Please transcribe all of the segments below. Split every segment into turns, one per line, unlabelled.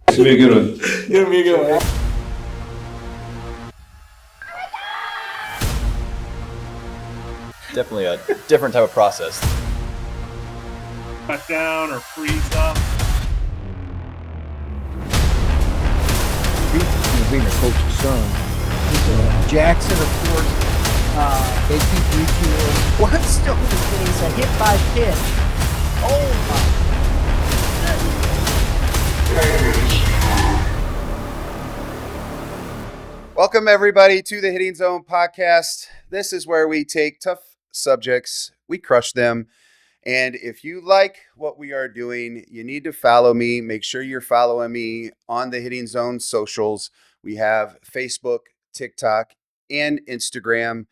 It's gonna be a good one.
It's gonna be a good one.
Definitely a different type of process.
Cut down or freeze up.
Being a coach's son. Jackson, of course, they keep reaching in. One stone is a hit by pitch. Oh
my. Welcome, everybody, to the Hitting Zone podcast. This is where we take tough subjects, we crush them. And if you like what we are doing, you need to follow me. Make sure you're following me on the Hitting Zone socials. We have Facebook, TikTok, and Instagram.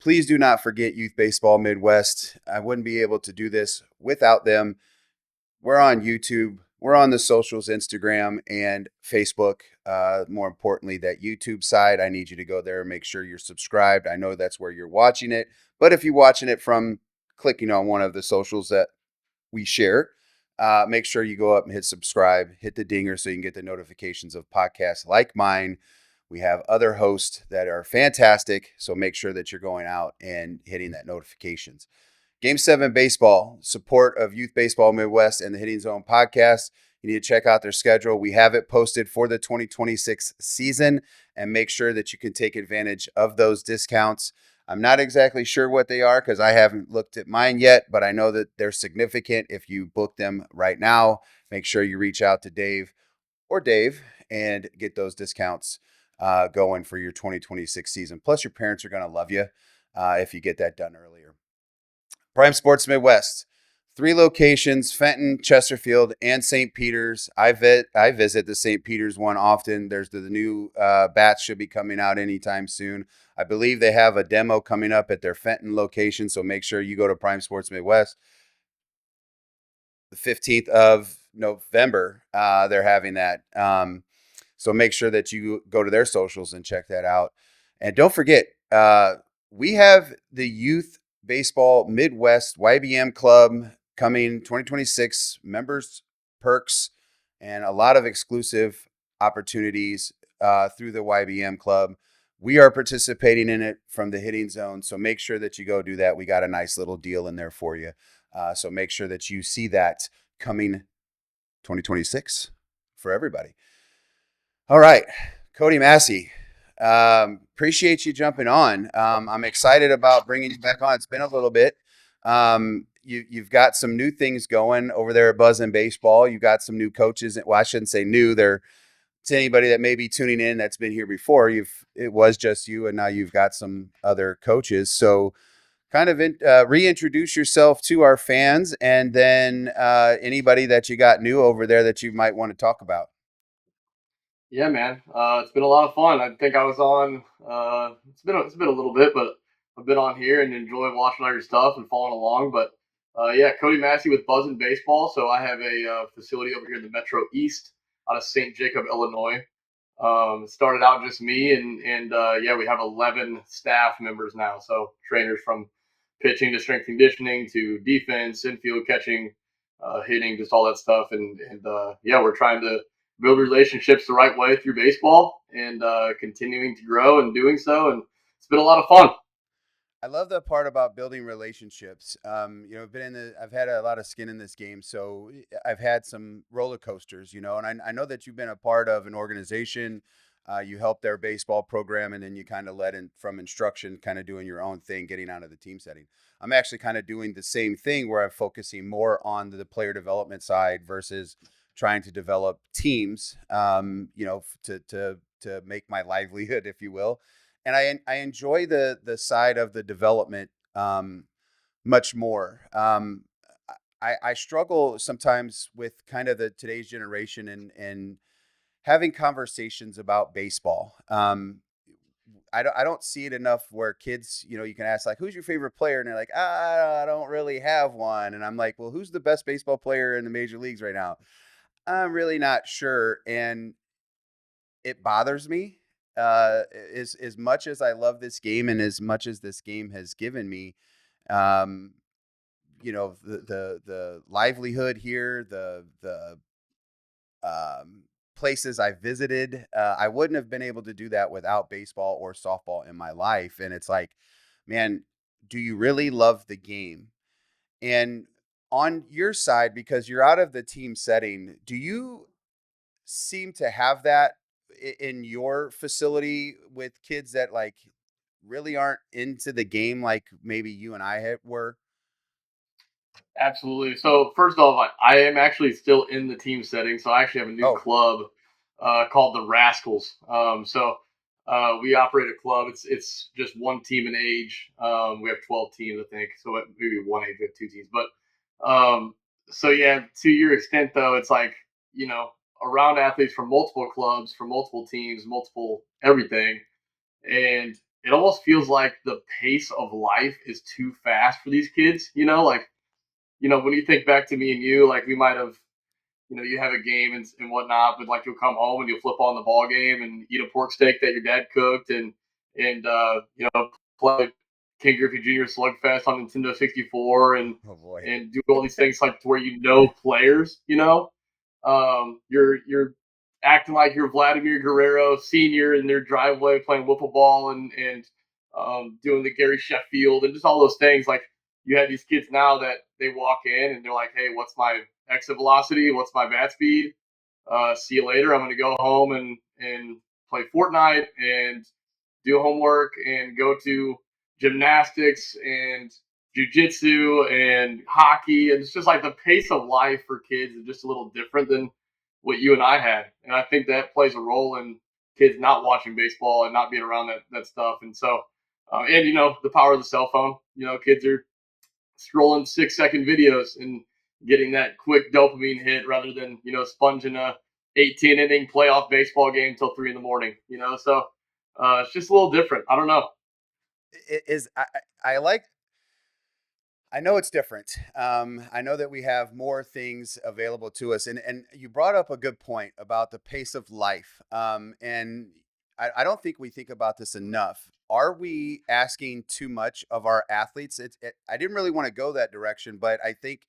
Please do not forget Youth Baseball Midwest. I wouldn't be able to do this without them. We're on YouTube. We're on the socials, Instagram and Facebook. More importantly, that YouTube side, I need you to go there and make sure you're subscribed. I know that's where you're watching it. But if you're watching it from clicking on one of the socials that we share, make sure you go up and hit subscribe, hit the dinger so you can get the notifications of podcasts like mine. We have other hosts that are fantastic, so make sure that you're going out and hitting that notifications. Game 7 Baseball, support of Youth Baseball Midwest and the Hitting Zone podcast. You need to check out their schedule. We have it posted for the 2026 season, and make sure that you can take advantage of those discounts. I'm not exactly sure what they are because I haven't looked at mine yet, but I know that they're significant. If you book them right now, make sure you reach out to Dave and get those discounts going for your 2026 season. Plus, your parents are going to love you if you get that done earlier. Prime Sports Midwest, 3 locations: Fenton, Chesterfield, and St. Peter's. I visit the St. Peter's one often. There's the new bats should be coming out anytime soon. I believe they have a demo coming up at their Fenton location, so make sure you go to Prime Sports Midwest. The 15th of November, they're having that. So make sure that you go to their socials and check that out. And don't forget, we have the Youth Baseball Midwest YBM Club coming 2026, members, perks, and a lot of exclusive opportunities through the YBM Club. We are participating in it from the Hitting Zone, so make sure that you go do that. We got a nice little deal in there for you. So make sure that you see that coming 2026 for everybody. All right, Cody Massey, appreciate you jumping on. I'm excited about bringing you back on. It's been a little bit. You've got some new things going over there at Buzzin Baseball. You've got some new coaches. Well, I shouldn't say new. They're to anybody that may be tuning in that's been here before. It was just you, and now you've got some other coaches. So kind of reintroduce yourself to our fans, and then anybody that you got new over there that you might want to talk about.
Yeah, man. It's been a lot of fun. I think I was on. It's been a little bit, but I've been on here and enjoyed watching all your stuff and following along. But yeah, Cody Massey with Buzzin Baseball. So I have a facility over here in the Metro East out of St. Jacob, Illinois. Started out just me, and yeah, we have 11 staff members now. So trainers from pitching to strength conditioning to defense, infield, catching, hitting, just all that stuff. And yeah, we're trying to build relationships the right way through baseball and continuing to grow and doing so. And it's been a lot of fun.
I love the part about building relationships. I've had a lot of skin in this game, so I've had some roller coasters, and I know that you've been a part of an organization. You helped their baseball program, and then you kind of led in from instruction, kind of doing your own thing, getting out of the team setting. I'm actually kind of doing the same thing where I'm focusing more on the player development side versus trying to develop teams, to make my livelihood, if you will. And I enjoy the side of the development much more. I struggle sometimes with kind of today's generation and having conversations about baseball. I don't see it enough where kids, you can ask like, who's your favorite player? And they're like, I don't really have one. And I'm like, well, who's the best baseball player in the major leagues right now? I'm really not sure. And it bothers me. As much as I love this game and as much as this game has given me, the livelihood here, the places I visited. I wouldn't have been able to do that without baseball or softball in my life. And it's like, man, do you really love the game? And on your side, because you're out of the team setting, do you seem to have that in your facility with kids that like really aren't into the game like maybe you and were?
Absolutely. So first off, I am actually still in the team setting. So I actually have a new
Oh,
club called the Rascals. We operate a club. It's just one team in age. We have 12 teams, I think. So maybe one age we have two teams. But so yeah, to your extent though, it's like around athletes from multiple clubs, from multiple teams, multiple everything, and it almost feels like the pace of life is too fast for these kids. When you think back to me and you, like we might have, you have a game and whatnot, but like you'll come home and you'll flip on the ball game and eat a pork steak that your dad cooked and play King Griffey Jr. Slugfest on Nintendo 64
oh boy.
and do all these things like to where players, you're acting like you're Vladimir Guerrero Senior in their driveway playing wiffle ball and doing the Gary Sheffield and just all those things. Like you have these kids now that they walk in and they're like, "Hey, what's my exit velocity? What's my bat speed? See you later. I'm going to go home and play Fortnite and do homework and go to gymnastics and jujitsu and hockey." And it's just like the pace of life for kids is just a little different than what you and I had. And I think that plays a role in kids not watching baseball and not being around that stuff. And so, the power of the cell phone, kids are scrolling 6-second videos and getting that quick dopamine hit rather than, sponging a 18 inning playoff baseball game till 3 in the morning. So it's just a little different. I don't know.
It is I like I know it's different. I know that we have more things available to us, and you brought up a good point about the pace of life. And I don't think we think about this enough. Are we asking too much of our athletes? I didn't really want to go that direction, but I think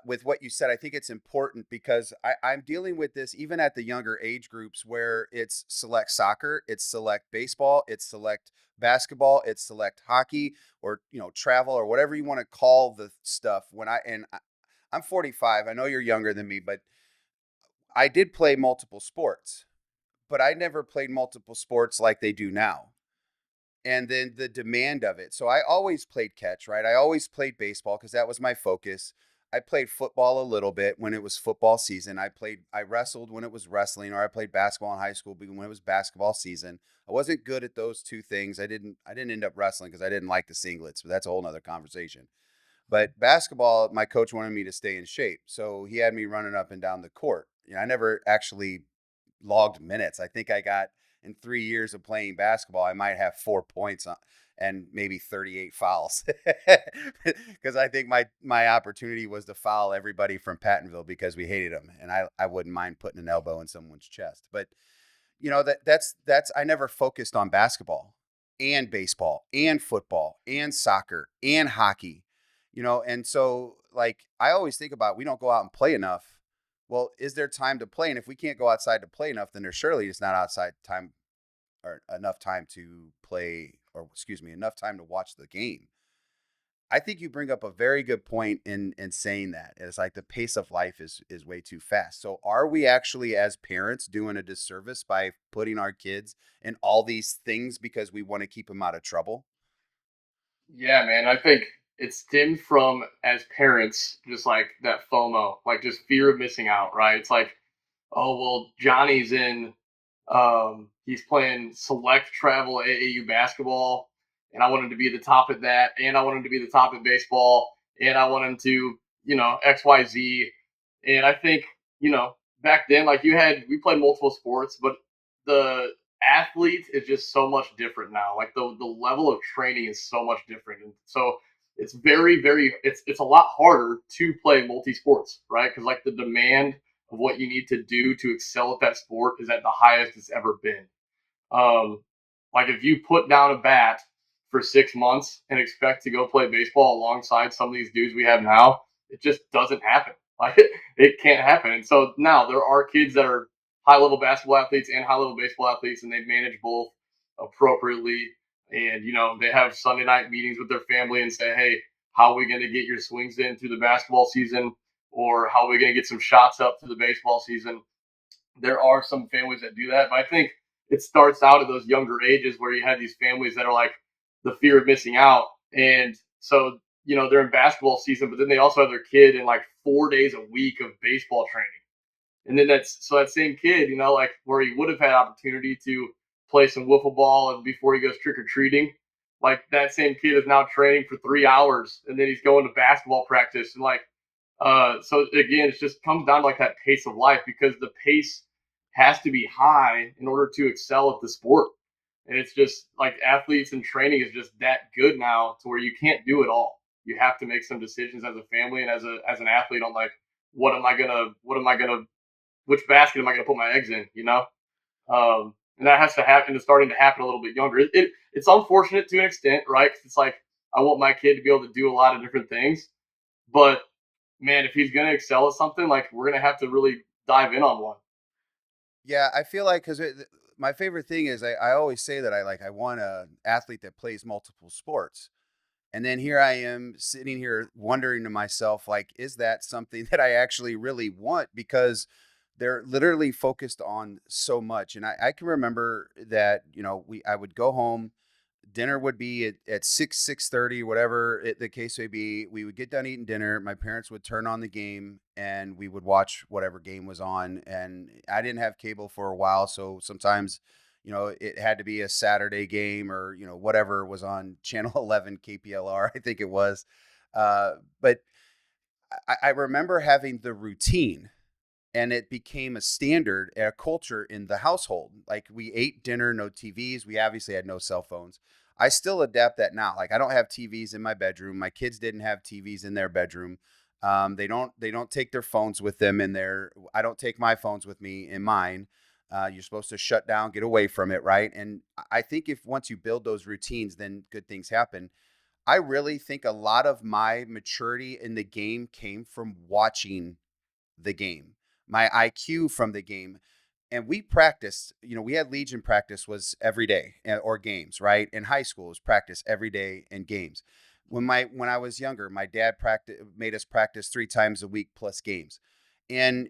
with what you said, I think it's important because I'm dealing with this even at the younger age groups where it's select soccer, it's select baseball, it's select basketball, it's select hockey, or travel or whatever you want to call the stuff. I'm 45. I know you're younger than me, but I did play multiple sports, but I never played multiple sports like they do now. And then the demand of it. So I always played catch, right? I always played baseball because that was my focus. I played football a little bit when it was football season. I wrestled when it was wrestling, or I played basketball in high school when it was basketball season. I wasn't good at those two things. I didn't end up wrestling because I didn't like the singlets, but that's a whole nother conversation. But basketball, my coach wanted me to stay in shape. So he had me running up and down the court. I never actually logged minutes. I think I got in 3 years of playing basketball, I might have 4 points and maybe 38 fouls. Because I think my opportunity was to foul everybody from Pattonville because we hated them. And I wouldn't mind putting an elbow in someone's chest. But that's I never focused on basketball and baseball and football and soccer and hockey. And so like I always think about, we don't go out and play enough. Well, is there time to play? And if we can't go outside to play enough, then there's surely it's not outside time or enough time to play, or excuse me, enough time to watch the game. I think you bring up a very good point in saying that. It's like the pace of life is way too fast. So are we actually as parents doing a disservice by putting our kids in all these things because we want to keep them out of trouble?
Yeah, man. I think it stemmed from as parents, just like that FOMO, like just fear of missing out, right? It's like, oh well, Johnny's in he's playing select travel AAU basketball, and I want him to be the top at that, and I want him to be the top at baseball, and I want him to, XYZ. And I think, back then, like we played multiple sports, but the athlete is just so much different now. Like the level of training is so much different. And so it's very, very, it's a lot harder to play multi sports, right? Because like the demand of what you need to do to excel at that sport is at the highest it's ever been. Um, like if you put down a bat for 6 months and expect to go play baseball alongside some of these dudes we have now, it just doesn't happen. Like it can't happen. And so now there are kids that are high-level basketball athletes and high-level baseball athletes, and they manage both appropriately. And, they have Sunday night meetings with their family and say, hey, how are we going to get your swings in through the basketball season? Or how are we going to get some shots up through the baseball season? There are some families that do that, but I think it starts out at those younger ages where you have these families that are like the fear of missing out. And so, they're in basketball season, but then they also have their kid in like 4 days a week of baseball training. And then that same kid, like where he would have had opportunity to play some wiffle ball and before he goes trick or treating, like that same kid is now training for 3 hours and then he's going to basketball practice. And like, so again, it just comes down to like that pace of life, because the pace has to be high in order to excel at the sport. And it's just like athletes and training is just that good now to where you can't do it all. You have to make some decisions as a family and as an athlete on like, which basket am I going to put my eggs in, and that has to happen. It's starting to happen a little bit younger. It's unfortunate to an extent, right? 'Cause it's like, I want my kid to be able to do a lot of different things, but man, if he's going to excel at something, like we're going to have to really dive in on one.
Yeah, I feel like because my favorite thing is I always say that I want an athlete that plays multiple sports. And then here I am sitting here wondering to myself, like, is that something that I actually really want? Because they're literally focused on so much. And I can remember that, I would go home, dinner would be at 6:30, whatever the case may be. We would get done eating dinner. My parents would turn on the game and we would watch whatever game was on. And I didn't have cable for a while. So sometimes, it had to be a Saturday game or, whatever was on channel 11 KPLR, I think it was. But I remember having the routine, and it became a standard, a culture in the household. Like, we ate dinner, no TVs. We obviously had no cell phones. I still adapt that now. Like, I don't have TVs in my bedroom. My kids didn't have TVs in their bedroom. They don't take their phones with them in there. I don't take my phones with me in mine. You're supposed to shut down, get away from it, right? And I think if once you build those routines, then good things happen. I really think a lot of my maturity in the game came from watching the game, my IQ from the game. And we practiced, we had Legion practice was every day, or games, right? In high school, it was practice every day and games. When I was younger, my dad made us practice 3 times a week plus games. And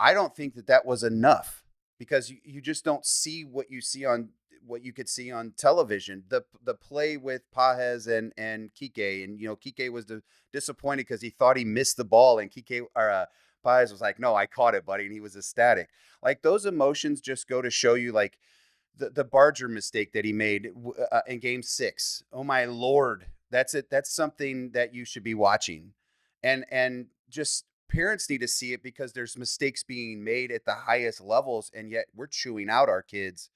I don't think that was enough, because you just don't see what you could see on television. The play with Pajes and Kike, and Kike was disappointed because he thought he missed the ball, and Pajes was like, "No, I caught it, buddy," and he was ecstatic. Like, those emotions just go to show you, like the Barger mistake that he made in Game 6. Oh my Lord, that's it. That's something that you should be watching, and just parents need to see it, because there's mistakes being made at the highest levels, and yet we're chewing out our kids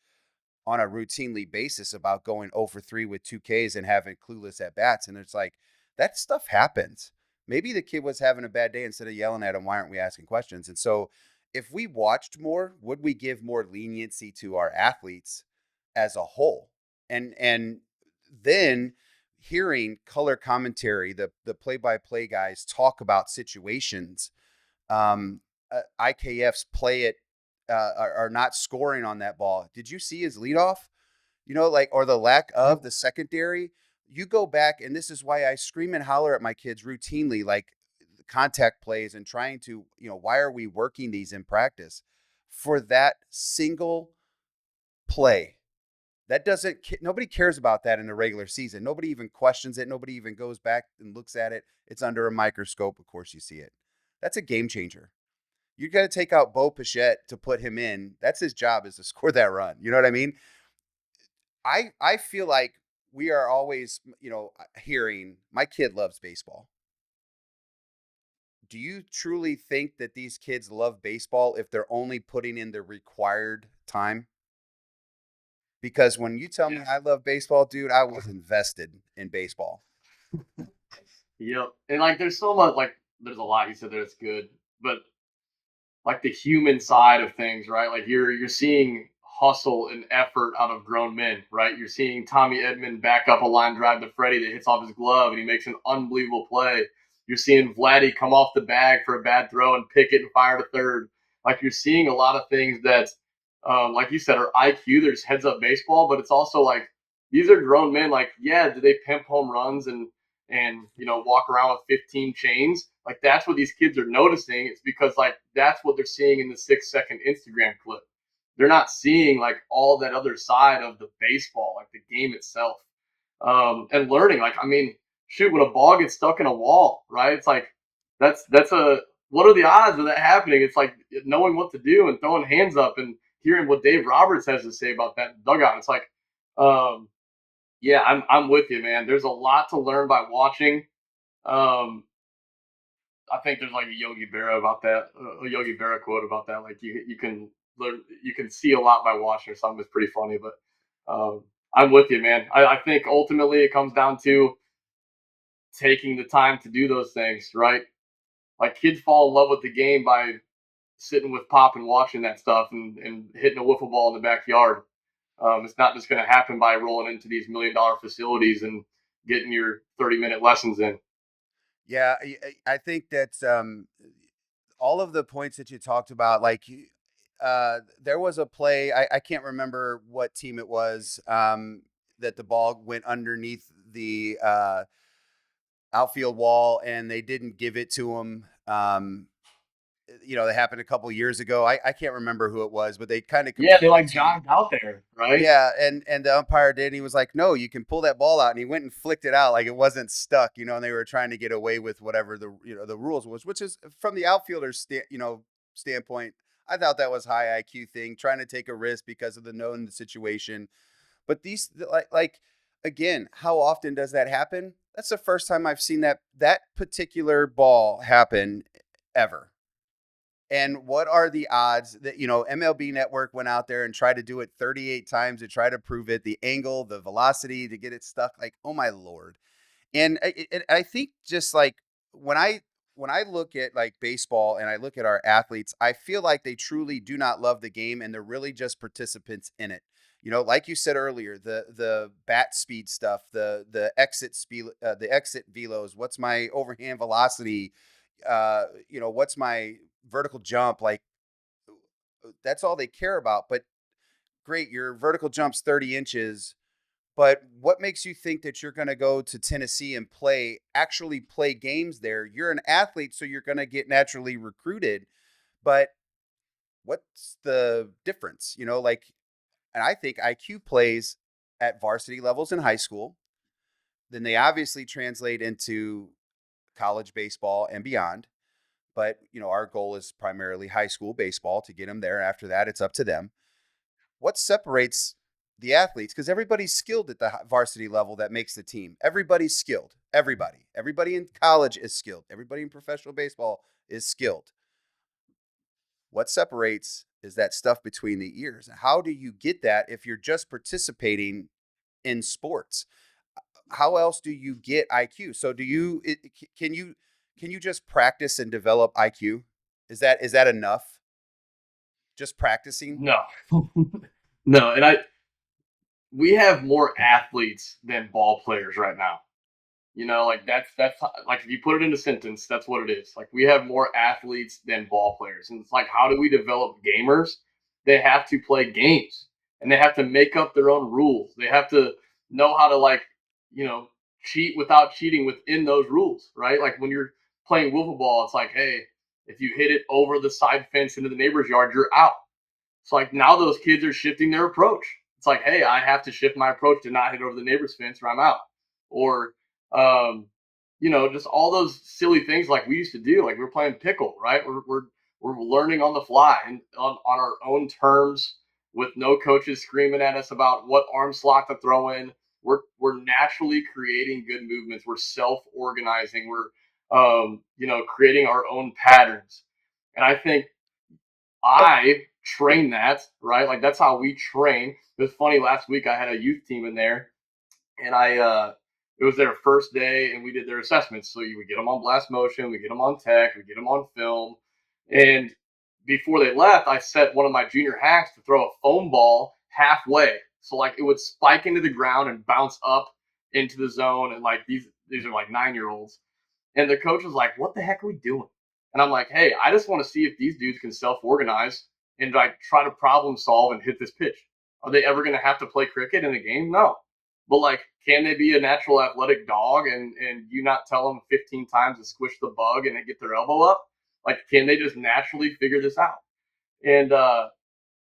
on a routinely basis about going 0 for 3 with 2Ks and having clueless at bats. And it's like, that stuff happens. Maybe the kid was having a bad day. Instead of yelling at him, why aren't we asking questions? And so if we watched more, would we give more leniency to our athletes as a whole? And then hearing color commentary, the play-by-play guys talk about situations, IKFs play it, are not scoring on that ball. Did you see his leadoff? Or the lack of the secondary. You go back, and this is why I scream and holler at my kids routinely, like contact plays, and trying to, why are we working these in practice? For that single play. Nobody cares about that in the regular season. Nobody even questions it. Nobody even goes back and looks at it. It's under a microscope. Of course you see it. That's a game changer. You got to take out Bo Pichette to put him in. That's his job, is to score that run. You know what I mean? I feel like we are always, hearing, my kid loves baseball. Do you truly think that these kids love baseball if they're only putting in the required time? Because when you tell me I love baseball, dude, I was invested in baseball.
Yep. And like, there's so much, like, there's a lot you said that it's good, but like the human side of things, right? Like, you're seeing hustle and effort out of grown men, right? You're seeing Tommy Edman back up a line drive to Freddie that hits off his glove and he makes an unbelievable play. You're seeing Vladdy come off the bag for a bad throw and pick it and fire to third. Like you're seeing a lot of things that, like you said, are IQ. There's heads up baseball, but it's also like these are grown men. Like, yeah, do they pimp home runs and walk around with 15 chains? Like that's what these kids are noticing. It's because like that's what they're seeing in the 6-second Instagram clip. They're not seeing like all that other side of the baseball, like the game itself, and learning. Like, I mean, shoot, when a ball gets stuck in a wall, right? It's like that's a what are the odds of that happening? It's like knowing what to do and throwing hands up and hearing what Dave Roberts has to say about that dugout. It's like, um, yeah, I'm with you, man. There's a lot to learn by watching. Um, I think there's like a Yogi Berra about that, a Yogi Berra quote about that. Like you can learn, you can see a lot by watching or something. It's pretty funny, but I'm with you, man. I think ultimately it comes down to taking the time to do those things, right? Like kids fall in love with the game by sitting with Pop and watching that stuff and hitting a wiffle ball in the backyard. It's not just going to happen by rolling into these $1 million facilities and getting your 30-minute lessons in.
Yeah, I think that's all of the points that you talked about. Like, there was a play, I can't remember what team it was, that the ball went underneath the outfield wall and they didn't give it to him. That happened a couple years ago. I can't remember who it was, but they kind of
Yeah, they like jogged out there, right?
Yeah, and the umpire did. And he was like, "No, you can pull that ball out." And he went and flicked it out like it wasn't stuck, And they were trying to get away with whatever the rules was, which is from the outfielder's standpoint. I thought that was high IQ thing, trying to take a risk because of the known situation. But these like again, how often does that happen? That's the first time I've seen that particular ball happen ever. And what are the odds that, MLB Network went out there and tried to do it 38 times to try to prove it, the angle, the velocity to get it stuck? Like, oh my Lord. And I think just like when I look at like baseball and I look at our athletes, I feel like they truly do not love the game and they're really just participants in it. Like you said earlier, the bat speed stuff, the exit speed, the exit velos, what's my overhand velocity, what's my vertical jump, like that's all they care about. But great, your vertical jump's 30 inches, but what makes you think that you're going to go to Tennessee and actually play games there? You're an athlete, so you're going to get naturally recruited, but what's the difference? And I think IQ plays at varsity levels in high school, then they obviously translate into college baseball and beyond. But, our goal is primarily high school baseball to get them there. After that, it's up to them. What separates the athletes? Because everybody's skilled at the varsity level that makes the team. Everybody's skilled. Everybody in college is skilled. Everybody in professional baseball is skilled. What separates is that stuff between the ears. How do you get that if you're just participating in sports? How else do you get IQ? So can you just practice and develop IQ? Is that enough? Just practicing?
No, no, and we have more athletes than ball players right now. Like that's like if you put it in a sentence, that's what it is. Like we have more athletes than ball players, and it's like how do we develop gamers? They have to play games, and they have to make up their own rules. They have to know how to cheat without cheating within those rules, right? Like when you're playing wiffle ball, it's like, hey, if you hit it over the side fence into the neighbor's yard, you're out. It's like now those kids are shifting their approach. It's like, hey, I have to shift my approach to not hit over the neighbor's fence or I'm out. Or, just all those silly things like we used to do. Like we're playing pickle, right? We're learning on the fly and on our own terms with no coaches screaming at us about what arm slot to throw in. We're naturally creating good movements. We're self-organizing. We're creating our own patterns. And I think I train that, right? Like that's how we train. It was funny, last week I had a youth team in there and it was their first day and we did their assessments. So you would get them on blast motion, we get them on tech, we get them on film. And before they left, I set one of my junior hacks to throw a foam ball halfway. So like it would spike into the ground and bounce up into the zone. And like these are like 9-year-olds. And the coach was like, what the heck are we doing? And I'm like, hey, I just want to see if these dudes can self-organize and like try to problem solve and hit this pitch. Are they ever going to have to play cricket in a game? No. But like, can they be a natural athletic dog and you not tell them 15 times to squish the bug and then get their elbow up? Like, can they just naturally figure this out? And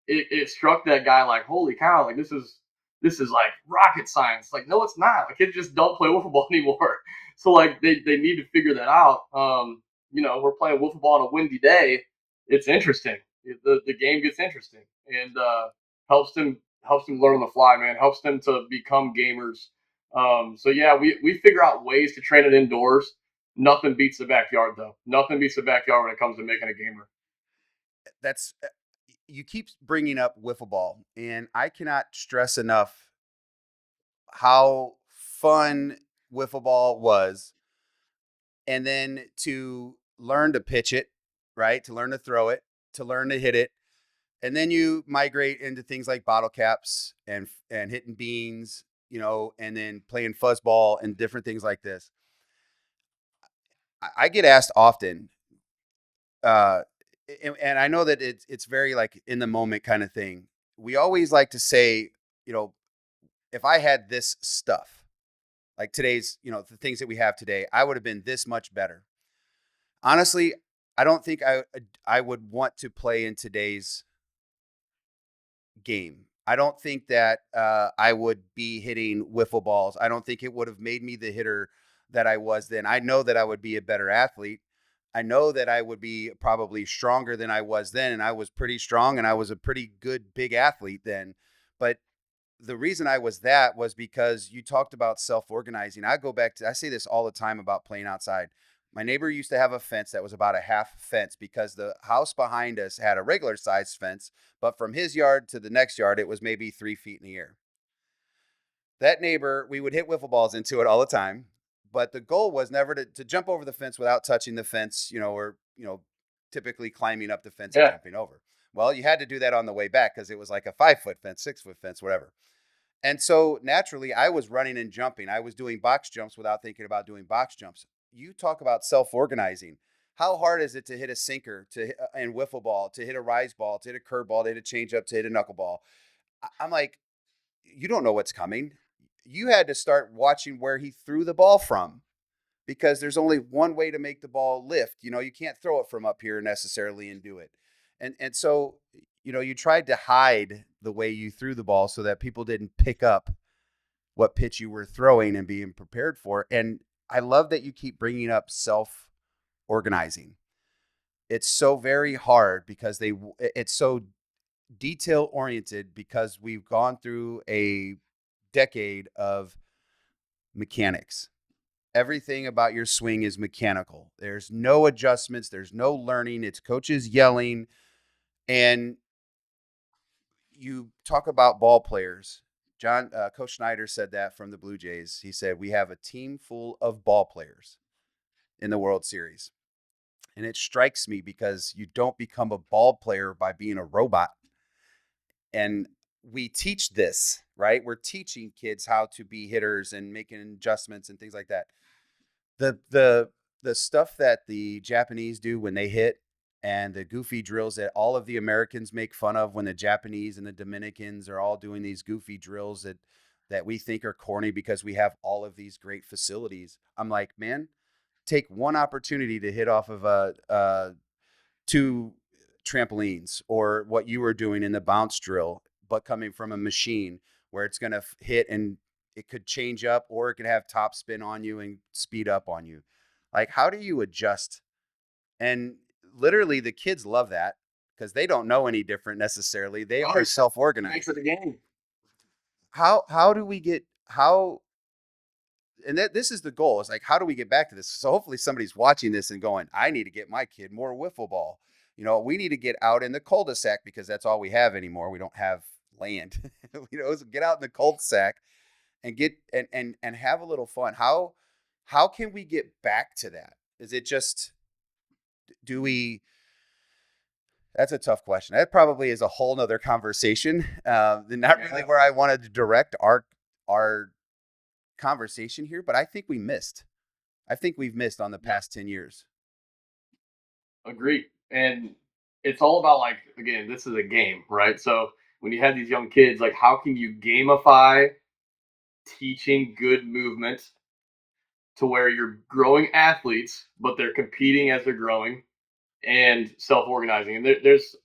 it struck that guy like, holy cow, like this is like rocket science. Like, no, it's not. Like, kids just don't play wiffle ball anymore. So like they need to figure that out. We're playing wiffle ball on a windy day. It's interesting. The game gets interesting and helps them learn on the fly, man. Helps them to become gamers. So yeah, we figure out ways to train it indoors. Nothing beats the backyard though. Nothing beats the backyard when it comes to making a gamer.
That's you keep bringing up wiffle ball, and I cannot stress enough how fun wiffle ball was. And then to learn to pitch it, right? To learn to throw it, to learn to hit it. And then you migrate into things like bottle caps and hitting beans, and then playing fuzzball and different things like this. I get asked often, uh, and I know that it's very like in the moment kind of thing. We always like to say, if I had this stuff, like today's, the things that we have today, I would have been this much better. Honestly, I don't think I would want to play in today's game. I don't think that I would be hitting wiffle balls. I don't think it would have made me the hitter that I was then. I know that I would be a better athlete. I know that I would be probably stronger than I was then, and I was pretty strong, and I was a pretty good big athlete then. But the reason I was that was because you talked about self-organizing. I say this all the time about playing outside. My neighbor used to have a fence that was about a half fence because the house behind us had a regular sized fence, but from his yard to the next yard, it was maybe 3 feet in the air. That neighbor, we would hit wiffle balls into it all the time, but the goal was never to jump over the fence without touching the fence, or typically climbing up the fence and
Yeah.
jumping over. Well, you had to do that on the way back because it was like a 5-foot fence, 6-foot fence, whatever. And so naturally, I was running and jumping. I was doing box jumps without thinking about doing box jumps. You talk about self-organizing. How hard is it to hit a sinker, and wiffle ball, to hit a rise ball, to hit a curve ball, to hit a changeup, to hit a knuckleball? I'm like, you don't know what's coming. You had to start watching where he threw the ball from because there's only one way to make the ball lift. You can't throw it from up here necessarily and do it. And so, you tried to hide the way you threw the ball so that people didn't pick up what pitch you were throwing and being prepared for. And I love that you keep bringing up self-organizing. It's so very hard because it's so detail oriented because we've gone through a decade of mechanics. Everything about your swing is mechanical. There's no adjustments. There's no learning. It's coaches yelling. And you talk about ball players. Coach Schneider said that from the Blue Jays. He said, we have a team full of ball players in the World Series. And it strikes me because you don't become a ball player by being a robot. And we teach this, right? We're teaching kids how to be hitters and making adjustments and things like that. The stuff that the Japanese do when they hit and the goofy drills that all of the Americans make fun of when the Japanese and the Dominicans are all doing these goofy drills that we think are corny because we have all of these great facilities. I'm like, man, take one opportunity to hit off of 2 trampolines or what you were doing in the bounce drill, but coming from a machine where it's going to hit and it could change up or it could have top spin on you and speed up on you. Like, how do you adjust? And literally the kids love that because they don't know any different necessarily. They are self-organized.
Makes it a game.
How do we get and this is the goal. It's like, how do we get back to this? So hopefully somebody's watching this and going, I need to get my kid more wiffle ball. We need to get out in the cul-de-sac because that's all we have anymore. We don't have land. So get out in the cul-de-sac and get and have a little fun. How can we get back to that? Is it just that's a tough question. That probably is a whole nother conversation. Not really where I wanted to direct our conversation here, but I think we've missed on the past 10 years.
Agree. And it's all about, like, again, this is a game, right? So when you have these young kids, like, how can you gamify teaching good movement to where you're growing athletes, but they're competing as they're growing and self-organizing. And there's,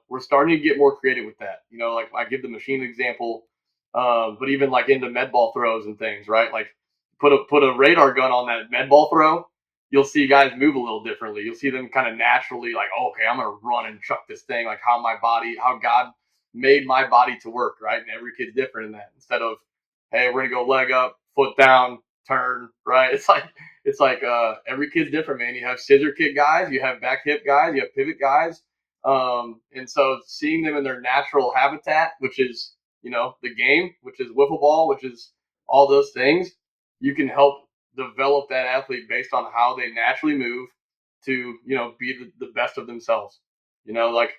we're starting to get more creative with that. Like I give the machine example, but even like into med ball throws and things, right? Like put a radar gun on that med ball throw, you'll see guys move a little differently. You'll see them kind of naturally like, oh, okay, I'm gonna run and chuck this thing, like how God made my body to work, right? And every kid's different in that. Instead of, hey, we're gonna go leg up, foot down, turn, right? It's like every kid's different, man. You have scissor kick guys, you have back hip guys, you have pivot guys. And so seeing them in their natural habitat, which is, the game, which is wiffle ball, which is all those things, you can help develop that athlete based on how they naturally move to, be the best of themselves. Like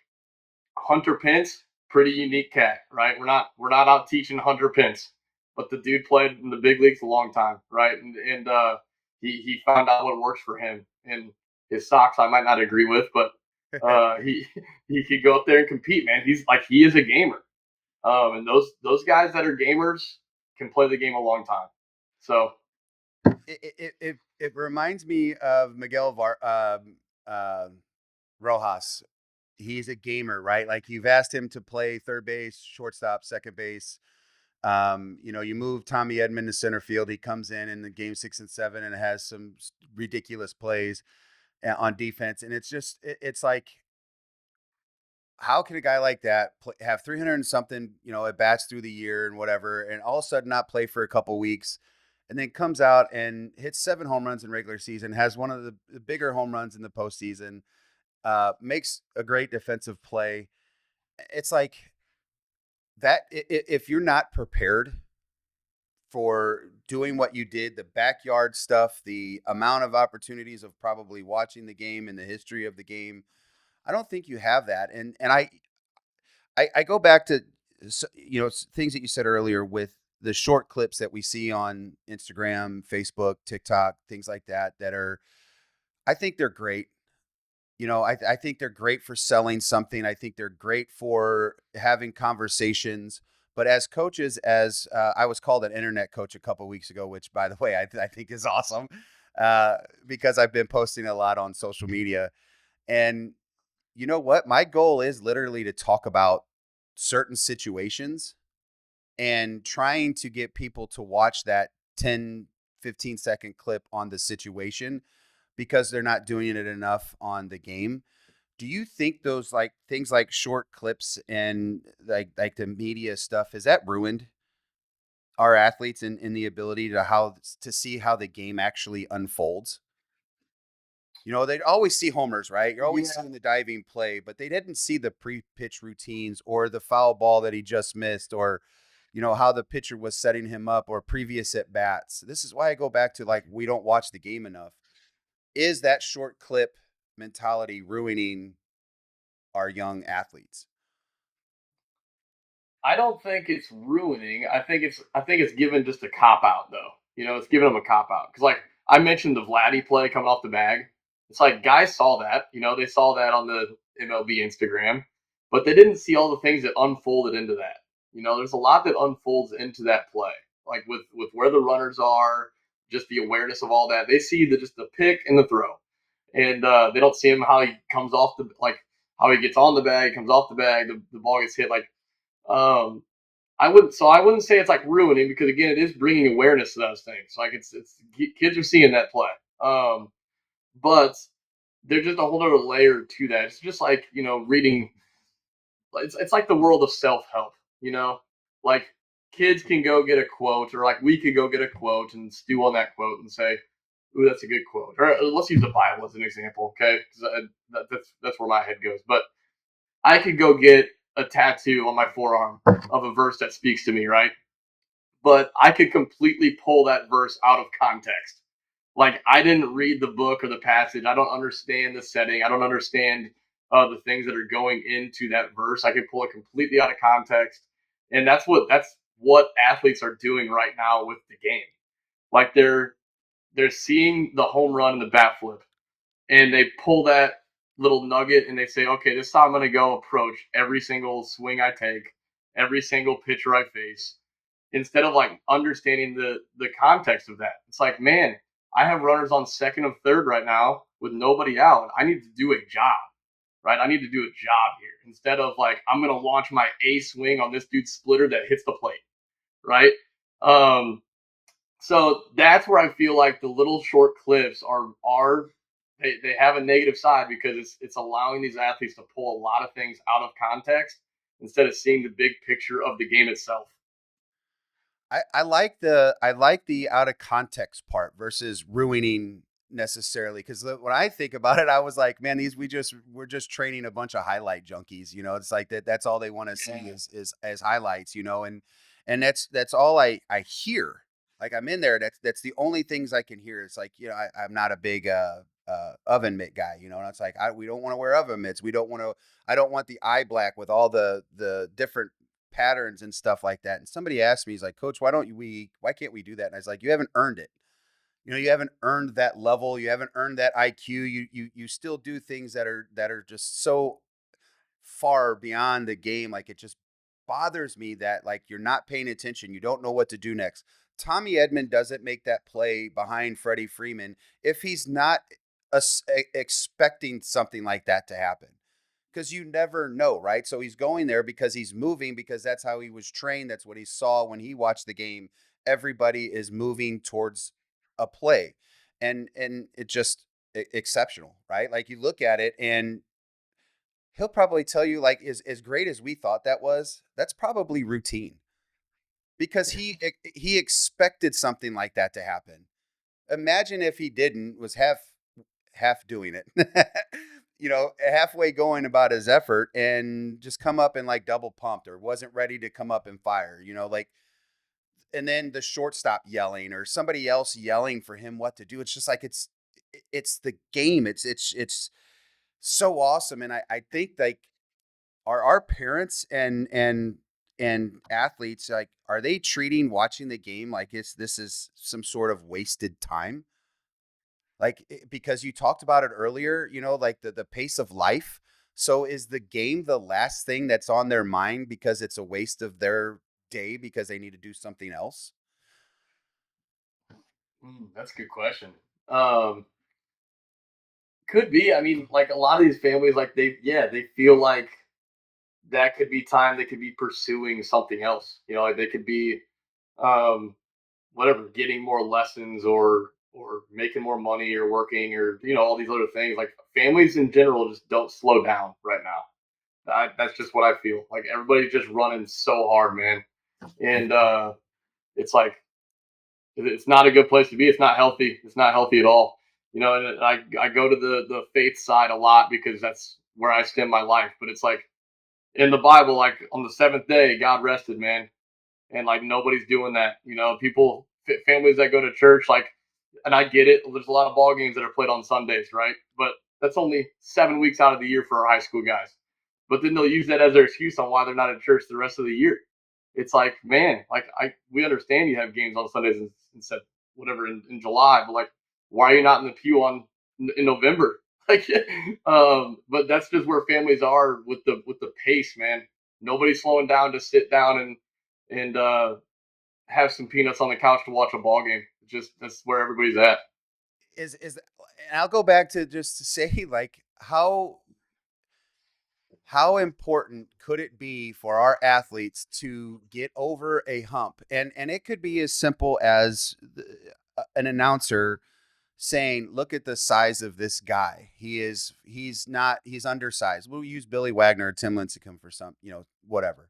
Hunter Pence, pretty unique cat, right? We're not out teaching Hunter Pence, but the dude played in the big leagues a long time, right? And he found out what works for him. And his socks I might not agree with, but he he could go up there and compete, man. He is a gamer. And those guys that are gamers can play the game a long time. So
It reminds me of Rojas. He's a gamer, right? Like you've asked him to play third base, shortstop, second base. You move Tommy Edman to center field. He comes in the game 6 and 7 and has some ridiculous plays on defense. And it's like, how can a guy like that have 300 and something, at bats through the year and whatever, and all of a sudden not play for a couple weeks, and then comes out and hits 7 home runs in regular season, has one of the bigger home runs in the postseason, makes a great defensive play. It's like that. If you're not prepared for doing what you did, the backyard stuff, the amount of opportunities of probably watching the game and the history of the game, I don't think you have that. And I go back to, things that you said earlier with the short clips that we see on Instagram, Facebook, TikTok, things like that, I think they're great. I think they're great for selling something. I think they're great for having conversations. But as coaches, I was called an internet coach a couple of weeks ago, which, by the way, I think is awesome because I've been posting a lot on social media. And you know what? My goal is literally to talk about certain situations and trying to get people to watch that 10, 15-second clip on the situation because they're not doing it enough on the game. Do you think those like things like short clips and like the media stuff, has that ruined our athletes in the ability to see how the game actually unfolds? They'd always see homers, right? You're always seeing the diving play, but they didn't see the pre-pitch routines or the foul ball that he just missed or, how the pitcher was setting him up or previous at bats. This is why I go back to like, we don't watch the game enough. Is that short clip mentality ruining our young athletes?
I don't think it's ruining. I think it's given just a cop out though. It's giving them a cop out because like I mentioned the Vladdy play coming off the bag. It's like guys saw that. They saw that on the MLB Instagram, but they didn't see all the things that unfolded into that. There's a lot that unfolds into that play, like with where the runners are, just the awareness of all that. They see just the pick and the throw, and they don't see him how he comes off how he gets on the bag, comes off the bag, the ball gets hit like. Um, I wouldn't say it's like ruining because again, it is bringing awareness to those things. Like it's kids are seeing that play. But there's just a whole other layer to that. It's just like reading. It's like the world of self help. Like kids can go get a quote, or like we could go get a quote and stew on that quote and say, "Ooh, that's a good quote." Or let's use the Bible as an example, okay? 'Cause that's where my head goes. But I could go get a tattoo on my forearm of a verse that speaks to me, right? But I could completely pull that verse out of context. Like I didn't read the book or the passage. I don't understand the setting. I don't understand the things that are going into that verse. I could pull it completely out of context, and that's what athletes are doing right now with the game. Like they're seeing the home run and the bat flip, and they pull that little nugget and they say, okay, this time I'm going to go approach every single swing I take, every single pitcher I face, instead of like understanding the context of that. It's like, man, I have runners on second and third right now with nobody out. I need to do a job, right? I need to do a job here instead of like I'm going to launch my A swing on this dude's splitter that hits the plate, right? Um, so that's where I feel like the little short clips are they have a negative side because it's allowing these athletes to pull a lot of things out of context instead of seeing the big picture of the game itself.
I like the out of context part versus ruining necessarily, because when I think about it, I was like, man, we're just training a bunch of highlight junkies. It's like that's all they want to see is as highlights, and that's all I hear. Like I'm in there, that's the only things I can hear. It's like, I'm not a big oven mitt guy, and it's like we don't want to wear oven mitts. I don't want the eye black with all the different patterns and stuff like that. And somebody asked me, he's like, Coach, why can't we do that? And I was like, you haven't earned it. You haven't earned that level. You haven't earned that IQ. You still do things that are just so far beyond the game. Like, it just bothers me that like you're not paying attention. You don't know what to do next. Tommy Edman doesn't make that play behind Freddie Freeman if he's not expecting something like that to happen. Because you never know, right? So he's going there because he's moving, because that's how he was trained. That's what he saw when he watched the game. Everybody is moving towards a play, and it's just exceptional, right? Like you look at it, and he'll probably tell you, like, as great as we thought that was, that's probably routine, because he expected something like that to happen. Imagine if he didn't, was half doing it. Halfway going about his effort, and just come up and like double pumped, or wasn't ready to come up and fire, like, and then the shortstop yelling or somebody else yelling for him what to do. It's just like, it's the game. It's so awesome. And I think like, are our parents and athletes, like, are they treating watching the game like this is some sort of wasted time? Like, because you talked about it earlier, like the pace of life. So is the game the last thing that's on their mind because it's a waste of their day because they need to do something else?
That's a good question. Could be. I mean, like a lot of these families, like they feel like that could be time they could be pursuing something else. Like they could be, um, whatever, getting more lessons or making more money or working or all these other things. Like families in general just don't slow down right now. That's just what I feel. Like everybody's just running so hard, man, and it's like it's not a good place to be. It's not healthy. It's not healthy at all. And I go to the faith side a lot because that's where I spend my life. But it's like in the Bible, like on the seventh day, God rested, man, and like nobody's doing that. People, families that go to church, like, and I get it. There's a lot of ball games that are played on Sundays, right? But that's only 7 weeks out of the year for our high school guys. But then they'll use that as their excuse on why they're not at church the rest of the year. It's like, man, like we understand you have games on Sundays instead whatever in July, but like, why are you not in the pew in November? Like, but that's just where families are with the pace, man. Nobody's slowing down to sit down and have some peanuts on the couch to watch a ball game. Just that's where everybody's at.
Is and I'll go back to just to say, like, how important could it be for our athletes to get over a hump? And it could be as simple as an announcer saying, look at the size of this guy. He's undersized. We'll use Billy Wagner or Tim Lincecum for some, whatever.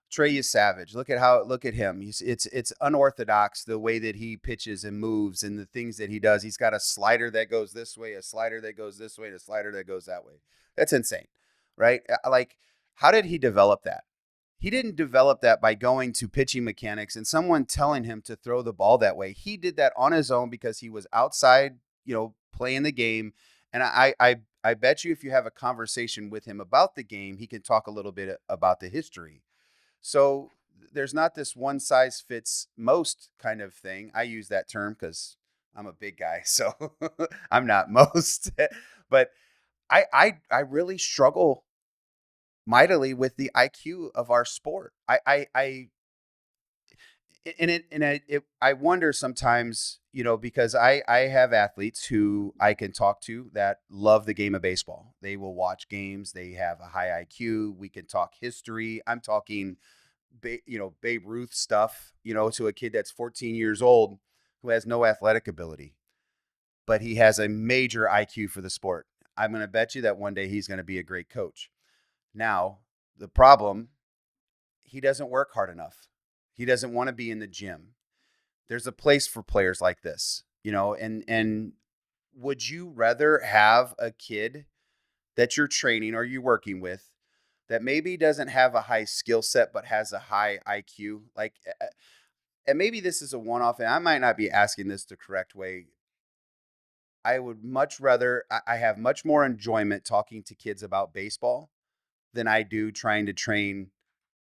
Trey Savage. Look at him. It's unorthodox the way that he pitches and moves and the things that he does. He's got a slider that goes this way, a slider that goes this way, and a slider that goes that way. That's insane, right? Like, how did he develop that? He didn't develop that by going to pitching mechanics and someone telling him to throw the ball that way. He did that on his own because he was outside, playing the game. And I bet you if you have a conversation with him about the game, he can talk a little bit about the history. So there's not this one size fits most kind of thing. I use that term because I'm a big guy, so I'm not most. But I really struggle mightily with the IQ of our sport. I wonder sometimes, because I have athletes who I can talk to that love the game of baseball. They will watch games. They have a high IQ. We can talk history. I'm talking, Babe Ruth stuff, to a kid that's 14 years old who has no athletic ability, but he has a major IQ for the sport. I'm going to bet you that one day he's going to be a great coach. Now, the problem, he doesn't work hard enough. He doesn't want to be in the gym. There's a place for players like this, and would you rather have a kid that you're training or you're working with that maybe doesn't have a high skill set but has a high IQ? Like, and maybe this is a one-off, and I might not be asking this the correct way. I would much rather, I have much more enjoyment talking to kids about baseball than I do trying to train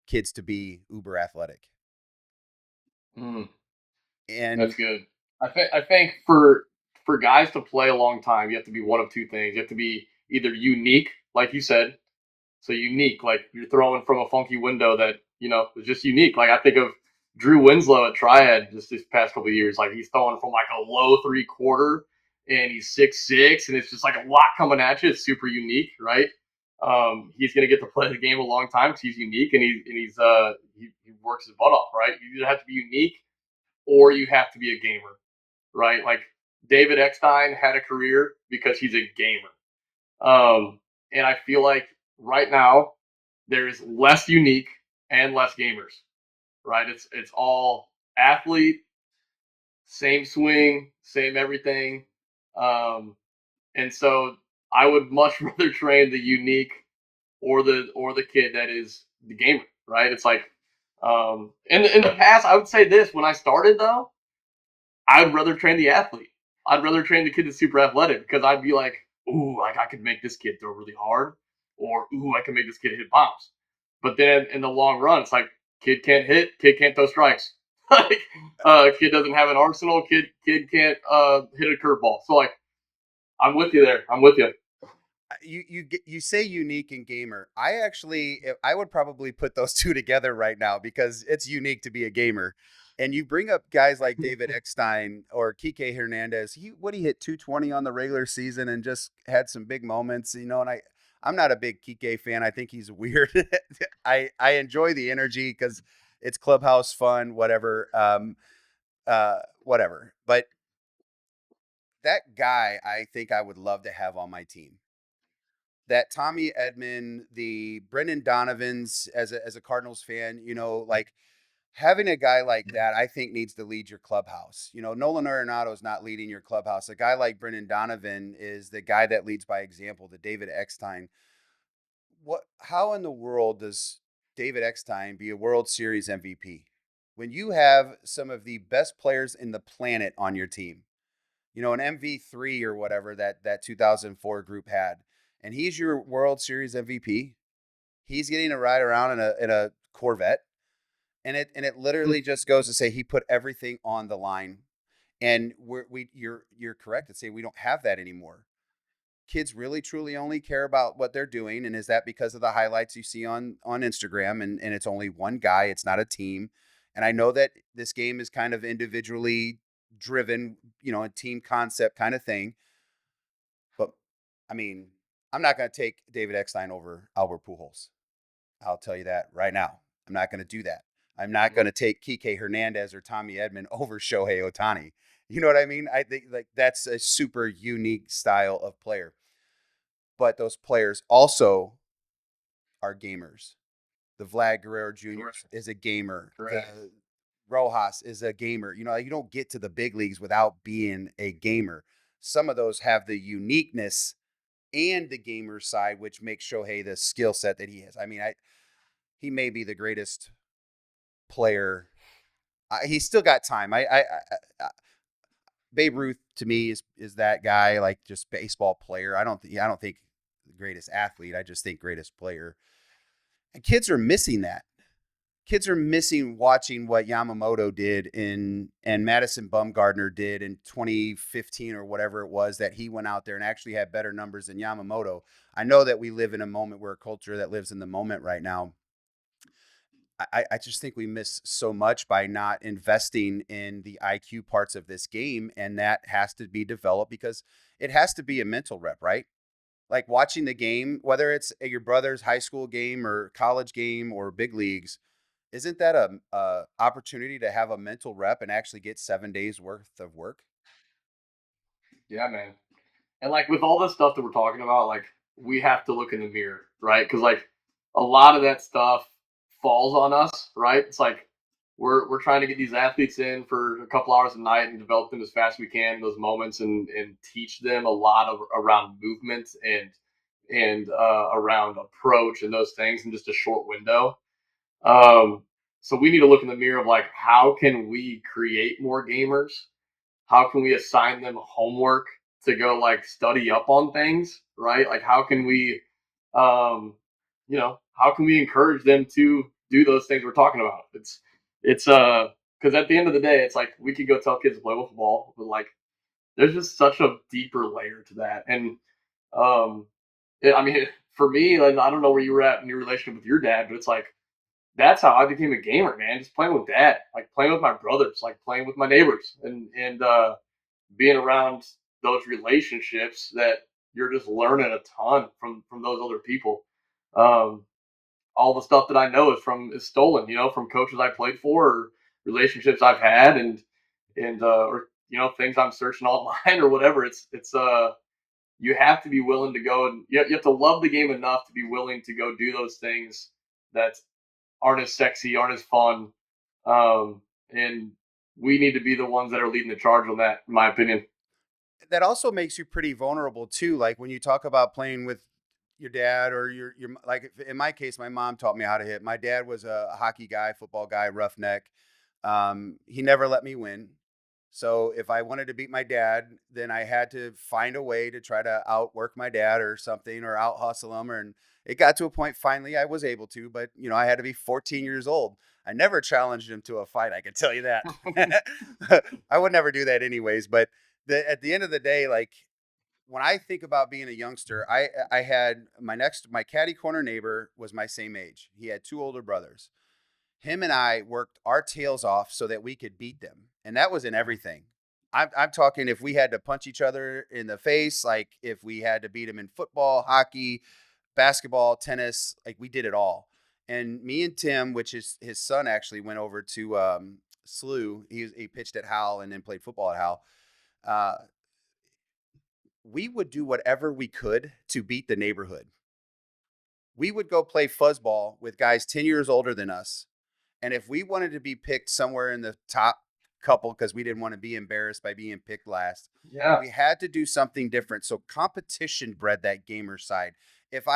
kids to be uber athletic.
Mm,
And
that's good. I think for guys to play a long time, you have to be one of two things. You have to be either unique, like you said, so unique, like you're throwing from a funky window that is just unique. Like I think of Drew Winslow at Triad just this past couple of years. Like he's throwing from like a low 3/4, and he's 6'6", and it's just like a lot coming at you. It's super unique, right? He's gonna get to play the game a long time because he's unique and he works his butt off, right? You either have to be unique or you have to be a gamer, right? Like David Eckstein had a career because he's a gamer. And I feel like right now there's less unique and less gamers, right? It's all athlete, same swing, same everything. Um, and so I would much rather train the unique or the kid that is the gamer, right? It's like in the past I would say this when I started though, I'd rather train the athlete. I'd rather train the kid that's super athletic because I'd be like, ooh, like I could make this kid throw really hard, or ooh, I can make this kid hit bombs. But then in the long run, it's like kid can't hit, kid can't throw strikes. Like kid doesn't have an arsenal, kid can't hit a curveball. So like I'm with you there. I'm with you.
you say unique and gamer. I would probably put those two together right now because it's unique to be a gamer. And you bring up guys like David Eckstein or Kike Hernandez. He hit 220 on the regular season and just had some big moments, and I'm not a big Kike fan. I think he's weird. I enjoy the energy because it's clubhouse fun, whatever. Whatever. But that guy, I think I would love to have on my team. That Tommy Edman, the Brendan Donovans, as a Cardinals fan, like having a guy like that, I think needs to lead your clubhouse. Nolan Arenado is not leading your clubhouse. A guy like Brendan Donovan is the guy that leads by example. The David Eckstein. How in the world does David Eckstein be a World Series MVP when you have some of the best players in the planet on your team? An MV3 or whatever that 2004 group had, and he's your World Series MVP. He's getting to ride around in a Corvette, and it literally just goes to say he put everything on the line. And you're correct to say we don't have that anymore. Kids really truly only care about what they're doing, and is that because of the highlights you see on Instagram, and it's only one guy, it's not a team. And I know that this game is kind of individually driven, a team concept kind of thing. But I mean, I'm not going to take David Eckstein over Albert Pujols. I'll tell you that right now. I'm not going to do that. I'm not going to take Kike Hernandez or Tommy Edman over Shohei Ohtani. You know what I mean? I think like that's a super unique style of player. But those players also are gamers. The Vlad Guerrero Jr.
Correct.
is a gamer.
Correct.
The Rojas is a gamer. You don't get to the big leagues without being a gamer. Some of those have the uniqueness and the gamer side, which makes Shohei the skill set that he has. I mean, he may be the greatest player. He's still got time. Babe Ruth to me is that guy, like just baseball player. I don't think the greatest athlete. I just think greatest player. And kids are missing that. kids are missing watching what Yamamoto did and Madison Bumgarner did in 2015 or whatever it was, that he went out there and actually had better numbers than Yamamoto. I know that we live in a moment, we're a culture that lives in the moment right now. I just think we miss so much by not investing in the IQ parts of this game, and that has to be developed because it has to be a mental rep, right? Like watching the game, whether it's at your brother's high school game or college game or big leagues, isn't that a opportunity to have a mental rep and actually get 7 days worth of work?
Yeah, man. And like with all this stuff that we're talking about, like we have to look in the mirror, right? Because like a lot of that stuff falls on us, right? It's like we're trying to get these athletes in for a couple hours a night and develop them as fast as we can in those moments and teach them a lot of around movement and around approach and those things in just a short window. Um, so we need to look in the mirror of like how can we create more gamers? How can we assign them homework to go like study up on things, right? Like how can we um how can we encourage them to do those things we're talking about? It's because at the end of the day it's like we could go tell kids to play with the ball, but like there's just such a deeper layer to that. And um I mean for me, like I don't know where you were at in your relationship with your dad, but it's like that's how I became a gamer, man. Just playing with dad, like playing with my brothers, like playing with my neighbors, and being around those relationships that you're just learning a ton from those other people. Um, all the stuff that I know is stolen, from coaches I played for, or relationships I've had, and or things I'm searching online or whatever. It's you have to be willing to go and you have to love the game enough to be willing to go do those things that aren't as sexy, aren't as fun, and we need to be the ones that are leading the charge on that, in my opinion.
That also makes you pretty vulnerable too. Like when you talk about playing with your dad or your like in my case, my mom taught me how to hit. My dad was a hockey guy, football guy, roughneck. He never let me win. So if I wanted to beat my dad, then I had to find a way to try to outwork my dad or something or out hustle him. And it got to a point finally I was able to, but I had to be 14 years old. I never challenged him to a fight. I can tell you that. I would never do that anyways. But at the end of the day, like when I think about being a youngster, I had my caddy corner neighbor was my same age. He had two older brothers. Him and I worked our tails off so that we could beat them. And that was in everything. I'm talking if we had to punch each other in the face, like if we had to beat them in football, hockey, basketball, tennis, like we did it all. And me and Tim, which is his son, actually went over to SLU. He pitched at Howell and then played football at Howell. Uh, we would do whatever we could to beat the neighborhood. We would go play fuzzball with guys 10 years older than us. And if we wanted to be picked somewhere in the top couple because we didn't want to be embarrassed by being picked last,
Yeah.
we had to do something different. So competition bred that gamer side. If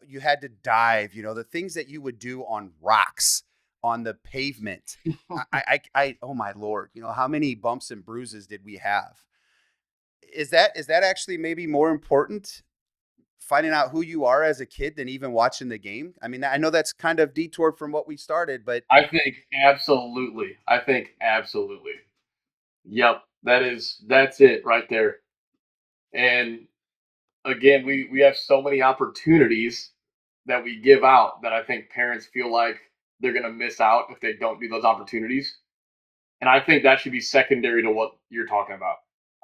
you had to dive, the things that you would do on rocks, on the pavement, oh my Lord, how many bumps and bruises did we have? Is that actually maybe more important, finding out who you are as a kid, than even watching the game? I mean, I know that's kind of detoured from what we started, but
I think absolutely. I think absolutely. Yep. That's it right there. And again, we have so many opportunities that we give out that I think parents feel like they're gonna miss out if they don't do those opportunities. And I think that should be secondary to what you're talking about.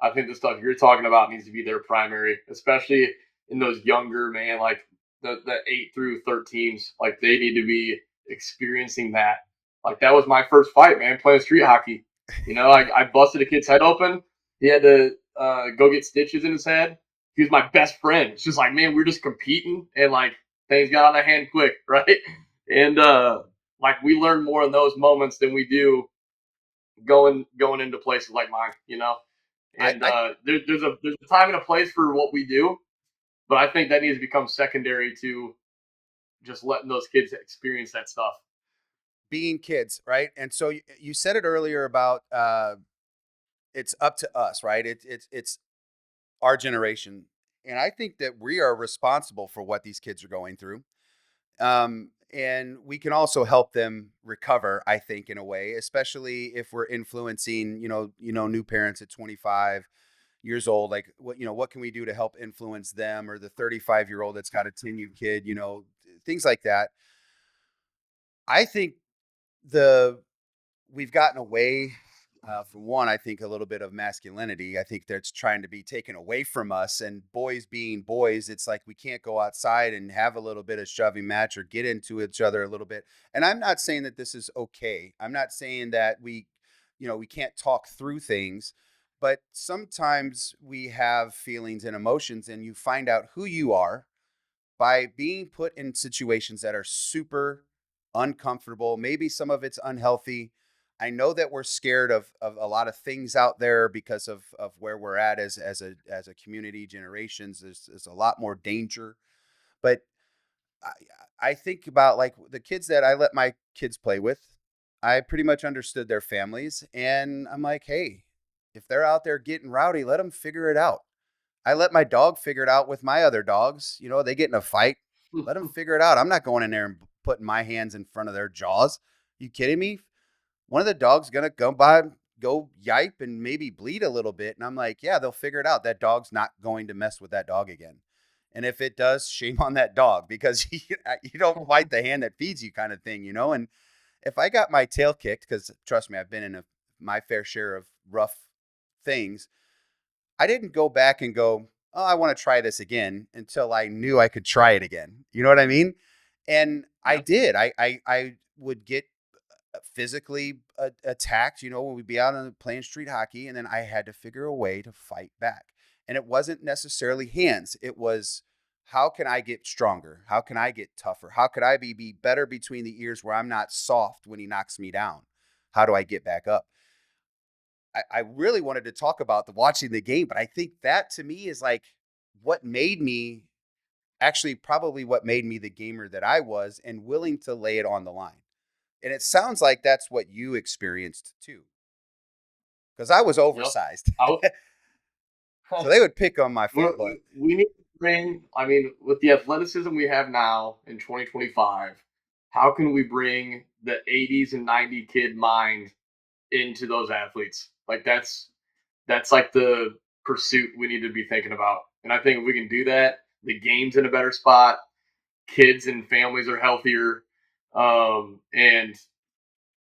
I think the stuff you're talking about needs to be their primary, especially in those younger, man, like the 8 through 13s. Like they need to be experiencing that. Like that was my first fight, man, playing street hockey. I busted a kid's head open. He had to go get stitches in his head. He was my best friend. It's just like, man, we're just competing and like things got out of hand quick, right? And like we learn more in those moments than we do going into places like mine.
I,
And
I
there's a time and a place for what we do, but I think that needs to become secondary to just letting those kids experience that stuff.
being kids, right? And so you said it earlier about it's up to us, right? It's our generation, and I think that we are responsible for what these kids are going through. And we can also help them recover, I think, in a way, especially if we're influencing, new parents at 25 years old. Like, what can we do to help influence them, or the 35-year-old that's got a 10U kid, things like that. I think the we've gotten away from one, I think, a little bit of masculinity. I think that's trying to be taken away from us, and boys being boys, it's like we can't go outside and have a little bit of shoving match or get into each other a little bit. And I'm not saying that this is okay. I'm not saying that we can't talk through things, but sometimes we have feelings and emotions, and you find out who you are by being put in situations that are super uncomfortable. Maybe some of it's unhealthy. I know that we're scared of a lot of things out there because of where we're at as a community, generations. There's a lot more danger. But I think about, like, the kids that I let my kids play with. I pretty much understood their families, and I'm like, hey, if they're out there getting rowdy, let them figure it out. I let my dog figure it out with my other dogs. They get in a fight. Let them figure it out. I'm not going in there and putting my hands in front of their jaws. You kidding me? One of the dogs gonna go yipe and maybe bleed a little bit. And I'm like, yeah, they'll figure it out. That dog's not going to mess with that dog again. And if it does, shame on that dog, because you don't bite the hand that feeds you, kind of thing, And if I got my tail kicked, because trust me, I've been in my fair share of rough things, I didn't go back and go, oh, I want to try this again, until I knew I could try it again. You know what I mean? And I did. I would get physically attacked, when we'd be out on playing street hockey, and then I had to figure a way to fight back. And it wasn't necessarily hands. It was, how can I get stronger? How can I get tougher? How could I be better between the ears, where I'm not soft when he knocks me down? How do I get back up? I really wanted to talk about watching the game, but I think that, to me, is like what made me, actually probably what made me the gamer that I was, and willing to lay it on the line. And it sounds like that's what you experienced too, because I was
Yep.
oversized.
I was,
So they would pick on my foot.
we need to bring, I mean, with the athleticism we have now in 2025, how can we bring the 80s and 90 kid mind into those athletes? Like, that's like the pursuit we need to be thinking about. And I think if we can do that, the game's in a better spot, kids and families are healthier. And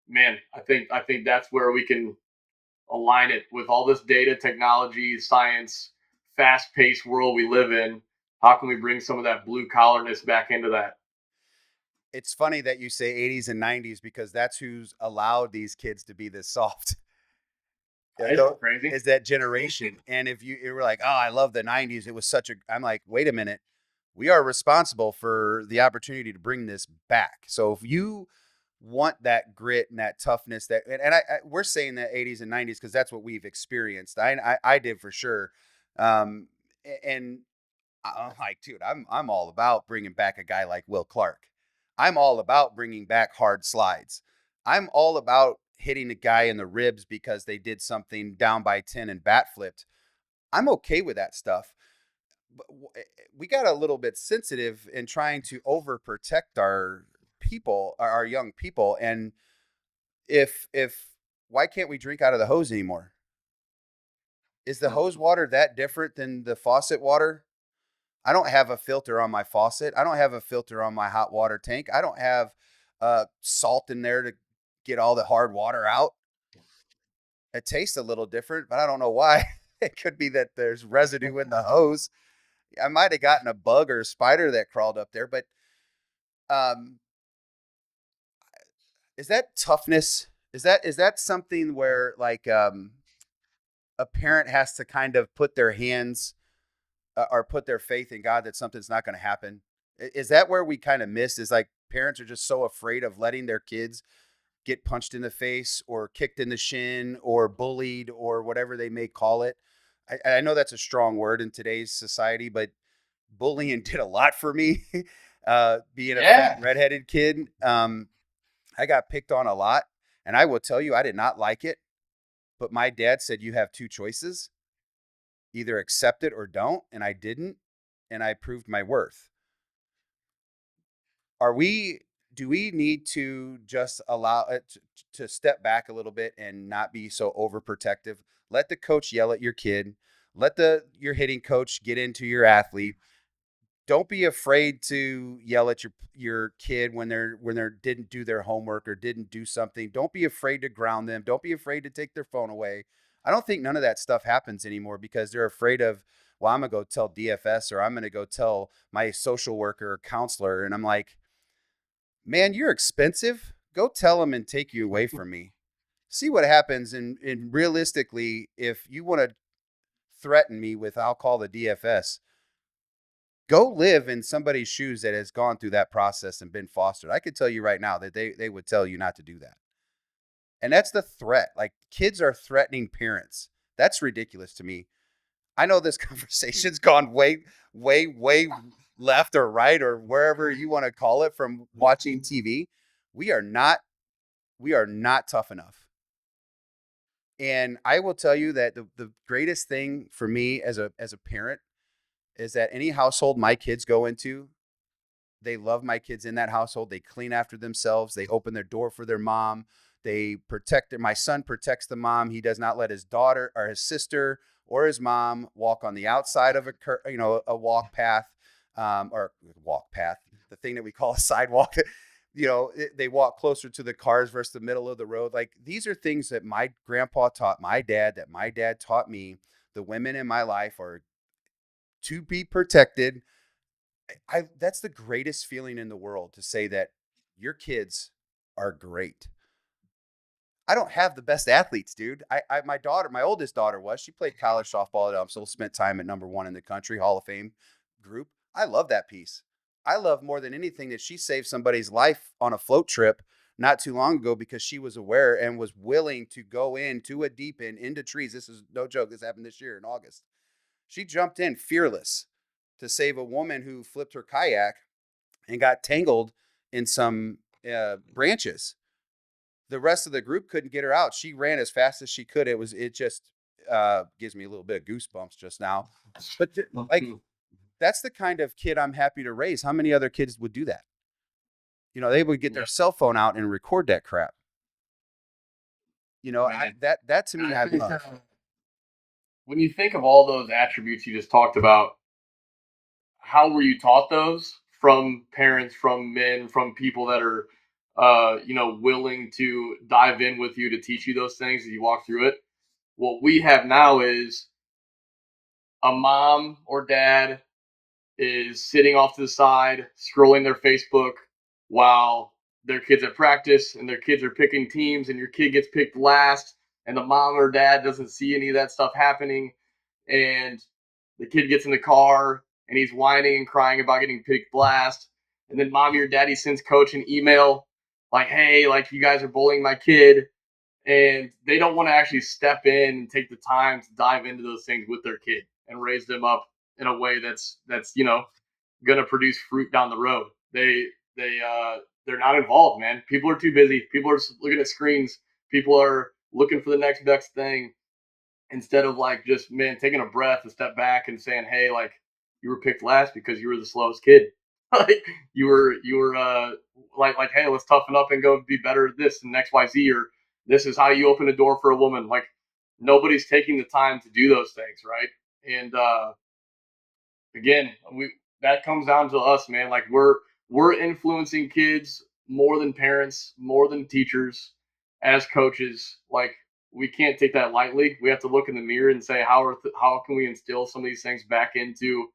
man, I think that's where we can align it with all this data, technology, science, fast-paced world we live in. How can we bring some of that blue collarness back into that?
It's funny that you say 80s and 90s, because that's who's allowed these kids to be this soft.
It's crazy.
Is that generation. And if you were like, oh, I love the 90s, it was I'm like, wait a minute. We are responsible for the opportunity to bring this back. So if you want that grit and that toughness, we're saying that 80s and 90s because that's what we've experienced. I did, for sure. And I'm like, dude, I'm all about bringing back a guy like Will Clark. I'm all about bringing back hard slides. I'm all about hitting a guy in the ribs because they did something down by 10 and bat flipped. I'm okay with that stuff. But we got a little bit sensitive in trying to overprotect our people, our young people. And if why can't we drink out of the hose anymore? Is the hose water that different than the faucet water? I don't have a filter on my faucet. I don't have a filter on my hot water tank. I don't have salt in there to get all the hard water out. It tastes a little different, but I don't know why. It could be that there's residue in the hose. I might have gotten a bug or a spider that crawled up there, but is that toughness? Is that something where, like, a parent has to kind of put their hands or put their faith in God that something's not going to happen? Is that where we kind of miss? Is like parents are just so afraid of letting their kids get punched in the face or kicked in the shin or bullied or whatever they may call it. I know that's a strong word in today's society, but bullying did a lot for me. Being a fat redheaded kid, I got picked on a lot, and I will tell you, I did not like it. But my dad said, you have two choices: either accept it or don't. And I didn't, and I proved my worth. do we need to just allow it to step back a little bit and not be so overprotective? Let the coach yell at your kid. Let your hitting coach get into your athlete. Don't be afraid to yell at your kid when they're didn't do their homework or didn't do something. Don't be afraid to ground them. Don't be afraid to take their phone away. I don't think none of that stuff happens anymore because they're afraid of, well, I'm gonna go tell DFS or I'm gonna go tell my social worker or counselor. And I'm like, man, you're expensive. Go tell them and take you away from me. See what happens. And realistically, if you want to threaten me with, I'll call the DFS, go live in somebody's shoes that has gone through that process and been fostered. I could tell you right now that they would tell you not to do that. And that's the threat. Like, kids are threatening parents. That's ridiculous to me. I know this conversation's gone way, way, way left or right or wherever you want to call it from watching TV. We are not tough enough. And I will tell you that the greatest thing for me as a parent is that any household my kids go into, they love my kids in that household. They clean after themselves. They open their door for their mom. They protect my son protects the mom. He does not let his daughter or his sister or his mom walk on the outside of a walk path, or walk path, the thing that we call a sidewalk. They walk closer to the cars versus the middle of the road. Like, these are things that my grandpa taught my dad, that my dad taught me. The women in my life are to be protected. That's the greatest feeling in the world, to say that your kids are great. I don't have the best athletes, dude. My oldest daughter she played college softball at Upsall, spent time at #1 in the country, Hall of Fame group. I love that piece. I love more than anything that she saved somebody's life on a float trip not too long ago because she was aware and was willing to go into a deep end, into trees. This is no joke. This happened this year in August. She jumped in fearless to save a woman who flipped her kayak and got tangled in some branches. The rest of the group couldn't get her out. She ran as fast as she could. It just gives me a little bit of goosebumps just now. But like, that's the kind of kid I'm happy to raise. How many other kids would do that? They would get their cell phone out and record that crap. That to me, I love.
When you think of all those attributes you just talked about, how were you taught those from parents, from men, from people that are, willing to dive in with you to teach you those things as you walk through it? What we have now is a mom or dad is sitting off to the side, scrolling their Facebook while their kids at practice and their kids are picking teams and your kid gets picked last and the mom or dad doesn't see any of that stuff happening. And the kid gets in the car and he's whining and crying about getting picked last. And then mommy or daddy sends coach an email like, hey, like, you guys are bullying my kid. And they don't want to actually step in and take the time to dive into those things with their kid and raise them up in a way that's going to produce fruit down the road. They're not involved, man. People are too busy. People are looking at screens. People are looking for the next best thing instead of, like, just, man, taking a breath, a step back and saying, hey, like, you were picked last because you were the slowest kid. Like, you were like, hey, let's toughen up and go be better at this and XYZ, or this is how you open a door for a woman. Like, nobody's taking the time to do those things, right? And again, that comes down to us, man. Like, we're influencing kids more than parents, more than teachers, as coaches. Like, we can't take that lightly. We have to look in the mirror and say, how can we instill some of these things back into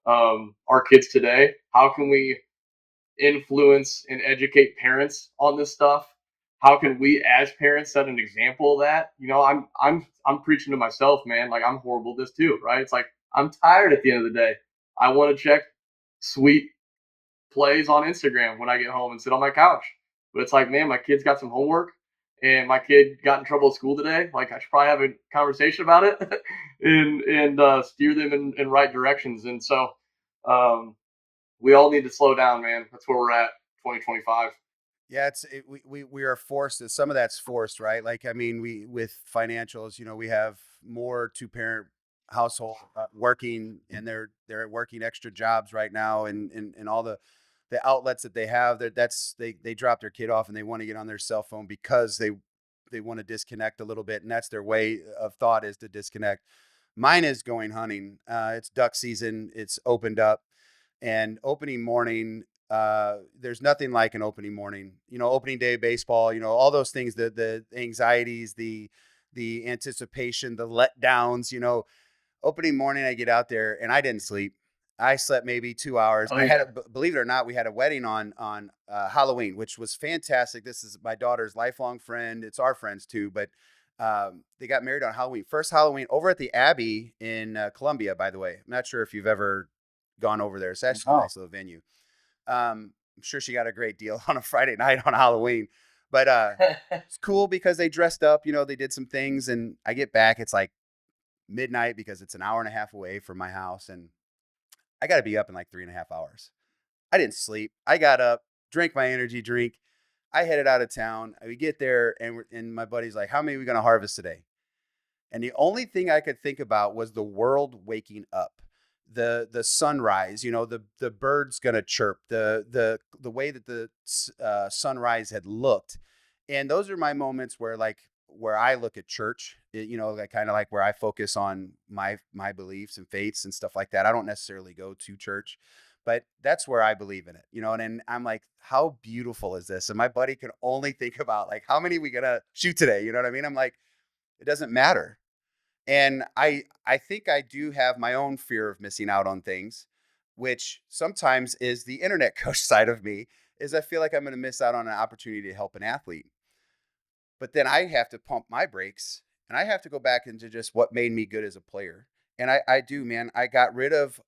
our kids today? How can we influence and educate parents on this stuff? How can we as parents set an example of that? I'm preaching to myself, man. Like, I'm horrible at this too, right? It's like, I'm tired at the end of the day. I want to check sweet plays on Instagram when I get home and sit on my couch. But it's like, man, my kid's got some homework and my kid got in trouble at school today. Like, I should probably have a conversation about it and steer them in right directions. And so we all need to slow down, man. That's where we're at, 2025.
Yeah, we are forced. Some of that's forced, right? Like, I mean, we with financials, we have more two-parent household working, and they're working extra jobs right now, and all the the outlets that they have. They drop their kid off and they want to get on their cell phone because they want to disconnect a little bit, and that's their way of thought, is to disconnect. Mine is going hunting. It's duck season. It's opened up, and opening morning. There's nothing like an opening morning. Opening day baseball. All those things. The anxieties, the anticipation, the letdowns. Opening morning, I get out there and I didn't sleep. I slept maybe 2 hours.
Oh,
I
yeah.
had, believe it or not, we had a wedding on Halloween, which was fantastic. This is my daughter's lifelong friend. It's our friends too, but they got married on Halloween. First Halloween over at the Abbey in Columbia, by the way. I'm not sure if you've ever gone over there. It's actually a nice little venue. I'm sure she got a great deal on a Friday night on Halloween, but it's cool because they dressed up. They did some things, and I get back. It's like midnight because it's an hour and a half away from my house, and I got to be up in like 3.5 hours. I didn't sleep. I got up, drank my energy drink. I headed out of town. We get there, and my buddy's like, "How many are we gonna harvest today?" And the only thing I could think about was the world waking up, the sunrise. The birds gonna chirp, the way that the sunrise had looked, and those are my moments where I look at church. Like kind of like where I focus on my beliefs and faiths and stuff like that. I don't necessarily go to church, but that's where I believe in it. And I'm like, how beautiful is this? And my buddy can only think about like, how many we gonna shoot today? You know what I mean? I'm like, it doesn't matter. And I think I do have my own fear of missing out on things, which sometimes is the internet coach side of me, is I feel like I'm going to miss out on an opportunity to help an athlete. But then I have to pump my brakes, and I have to go back into just what made me good as a player. And I do, man. I got rid of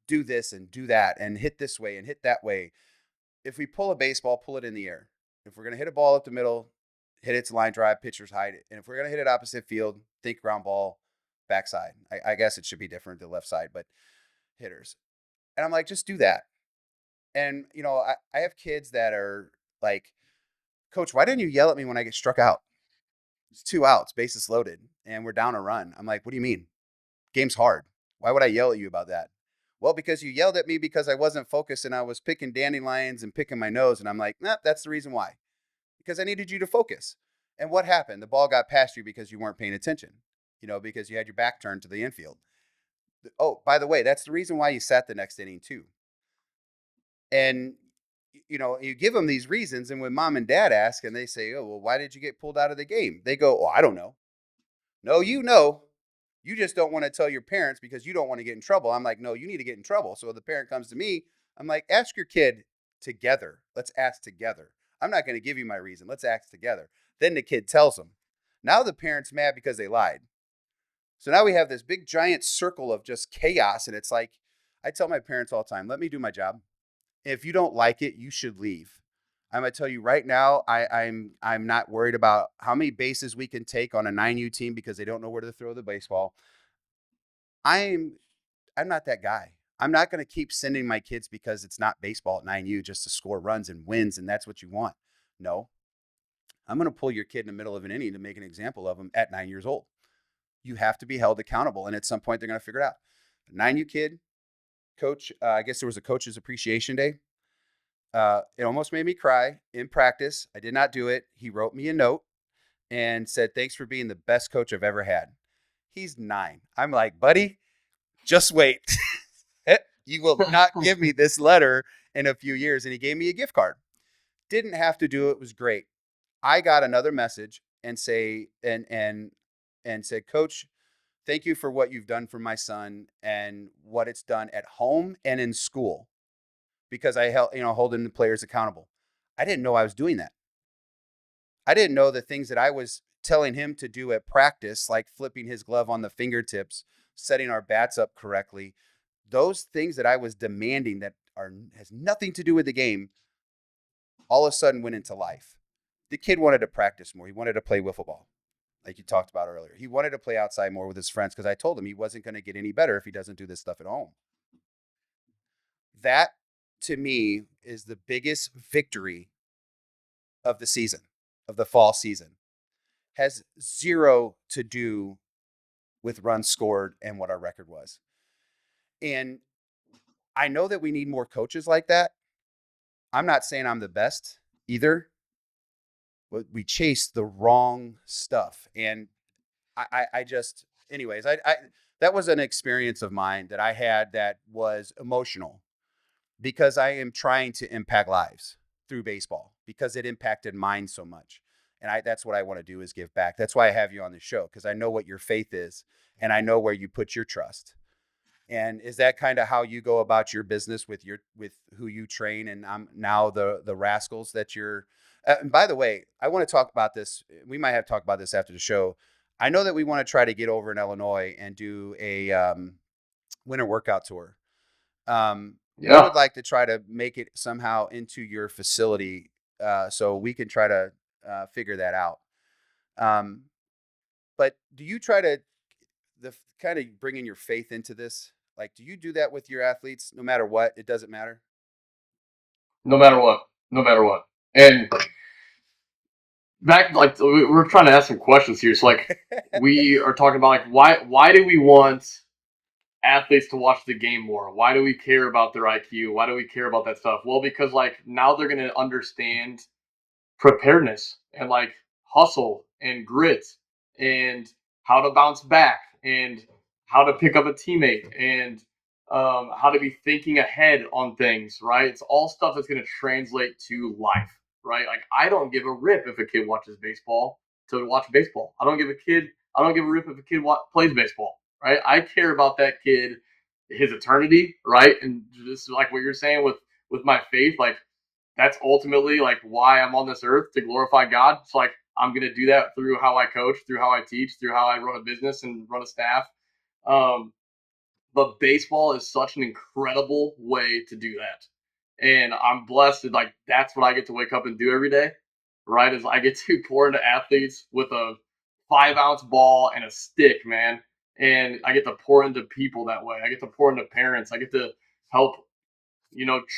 do this and do that and hit this way and hit that way. If we pull a baseball, pull it in the air. If we're going to hit a ball up the middle, hit it to line drive, pitchers hide it. And if we're going to hit it opposite field, think ground ball, backside. I guess it should be different, the left side, but hitters. And I'm like, just do that. And, I have kids that are like, "Coach, why didn't you yell at me when I get struck out? It's 2 outs, bases loaded, and we're down a run." I'm like, "What do you mean? Game's hard. Why would I yell at you about that?" "Well, because you yelled at me because I wasn't focused and I was picking dandelions and picking my nose." And I'm like, "Nah, that's the reason why. Because I needed you to focus." And what happened? The ball got past you because you weren't paying attention, because you had your back turned to the infield. Oh, by the way, that's the reason why you sat the next inning too. And, you give them these reasons. And when mom and dad ask and they say, "Oh, well, why did you get pulled out of the game?" They go, "Oh, I don't know." "No, you know. You just don't want to tell your parents because you don't want to get in trouble." I'm like, "No, you need to get in trouble." So the parent comes to me. I'm like, "Ask your kid together. Let's ask together. I'm not going to give you my reason. Let's ask together." Then the kid tells them. Now the parent's mad because they lied. So now we have this big giant circle of just chaos. And it's like, I tell my parents all the time, let me do my job. If you don't like it, you should leave. I'm going to tell you right now, I'm not worried about how many bases we can take on a 9U team because they don't know where to throw the baseball. I'm not that guy. I'm not going to keep sending my kids because it's not baseball at 9U just to score runs and wins, and that's what you want. No. I'm going to pull your kid in the middle of an inning to make an example of them at 9 years old. You have to be held accountable, and at some point they're going to figure it out. 9U kid, coach, I guess there was a coach's appreciation day. It almost made me cry in practice. I did not do it. He wrote me a note and said, "Thanks for being the best coach I've ever had." He's 9. I'm like, "Buddy, just wait." You will not give me this letter in a few years. And he gave me a gift card. Didn't have to do it. It was great. I got another message and said, "Coach, thank you for what you've done for my son and what it's done at home and in school." Because I holding the players accountable. I didn't know I was doing that. I didn't know the things that I was telling him to do at practice, like flipping his glove on the fingertips, setting our bats up correctly. Those things that I was demanding that has nothing to do with the game, all of a sudden went into life. The kid wanted to practice more. He wanted to play wiffle ball, like you talked about earlier. He wanted to play outside more with his friends because I told him he wasn't going to get any better if he doesn't do this stuff at home. That, to me, is the biggest victory of the season, of the fall season. Has zero to do with runs scored and what our record was. And I know that we need more coaches like that. I'm not saying I'm the best either, but we chase the wrong stuff. And I just, anyways, I that was an experience of mine that I had that was emotional because I am trying to impact lives through baseball because it impacted mine so much. And that's what I want to do is give back. That's why I have you on the show, because I know what your faith is and I know where you put your trust. And is that kind of how you go about your business with who you train? And now the rascals that you're. And by the way, I want to talk about this. We might have to talk about this after the show. I know that we want to try to get over in Illinois and do a winter workout tour. We would like to try to make it somehow into your facility, so we can try to figure that out. But do you try to kind of bringing your faith into this? Like, do you do that with your athletes? No matter what, it doesn't matter.
No matter what. No matter what. And back, like, we're trying to ask some questions here. So, like, we are talking about, like, why do we want athletes to watch the game more? Why do we care about their IQ? Why do we care about that stuff? Well, because, like, now they're going to understand preparedness and, like, hustle and grit and how to bounce back and how to pick up a teammate and how to be thinking ahead on things, right? It's all stuff that's going to translate to life, right? Like, I don't give a rip if a kid watches baseball to watch baseball. I don't give a rip if a kid plays baseball, right? I care about that kid, his eternity, right? And just like what you're saying with my faith, like, that's ultimately like why I'm on this earth, to glorify God. It's like I'm gonna do that through how I coach, through how I teach, through how I run a business and run a staff. Um, but baseball is such an incredible way to do that, and I'm blessed that, like, that's what I get to wake up and do every day. Right, is I get to pour into athletes with a 5-ounce ball and a stick, man, and I get to pour into people that way. I get to pour into parents. I get to help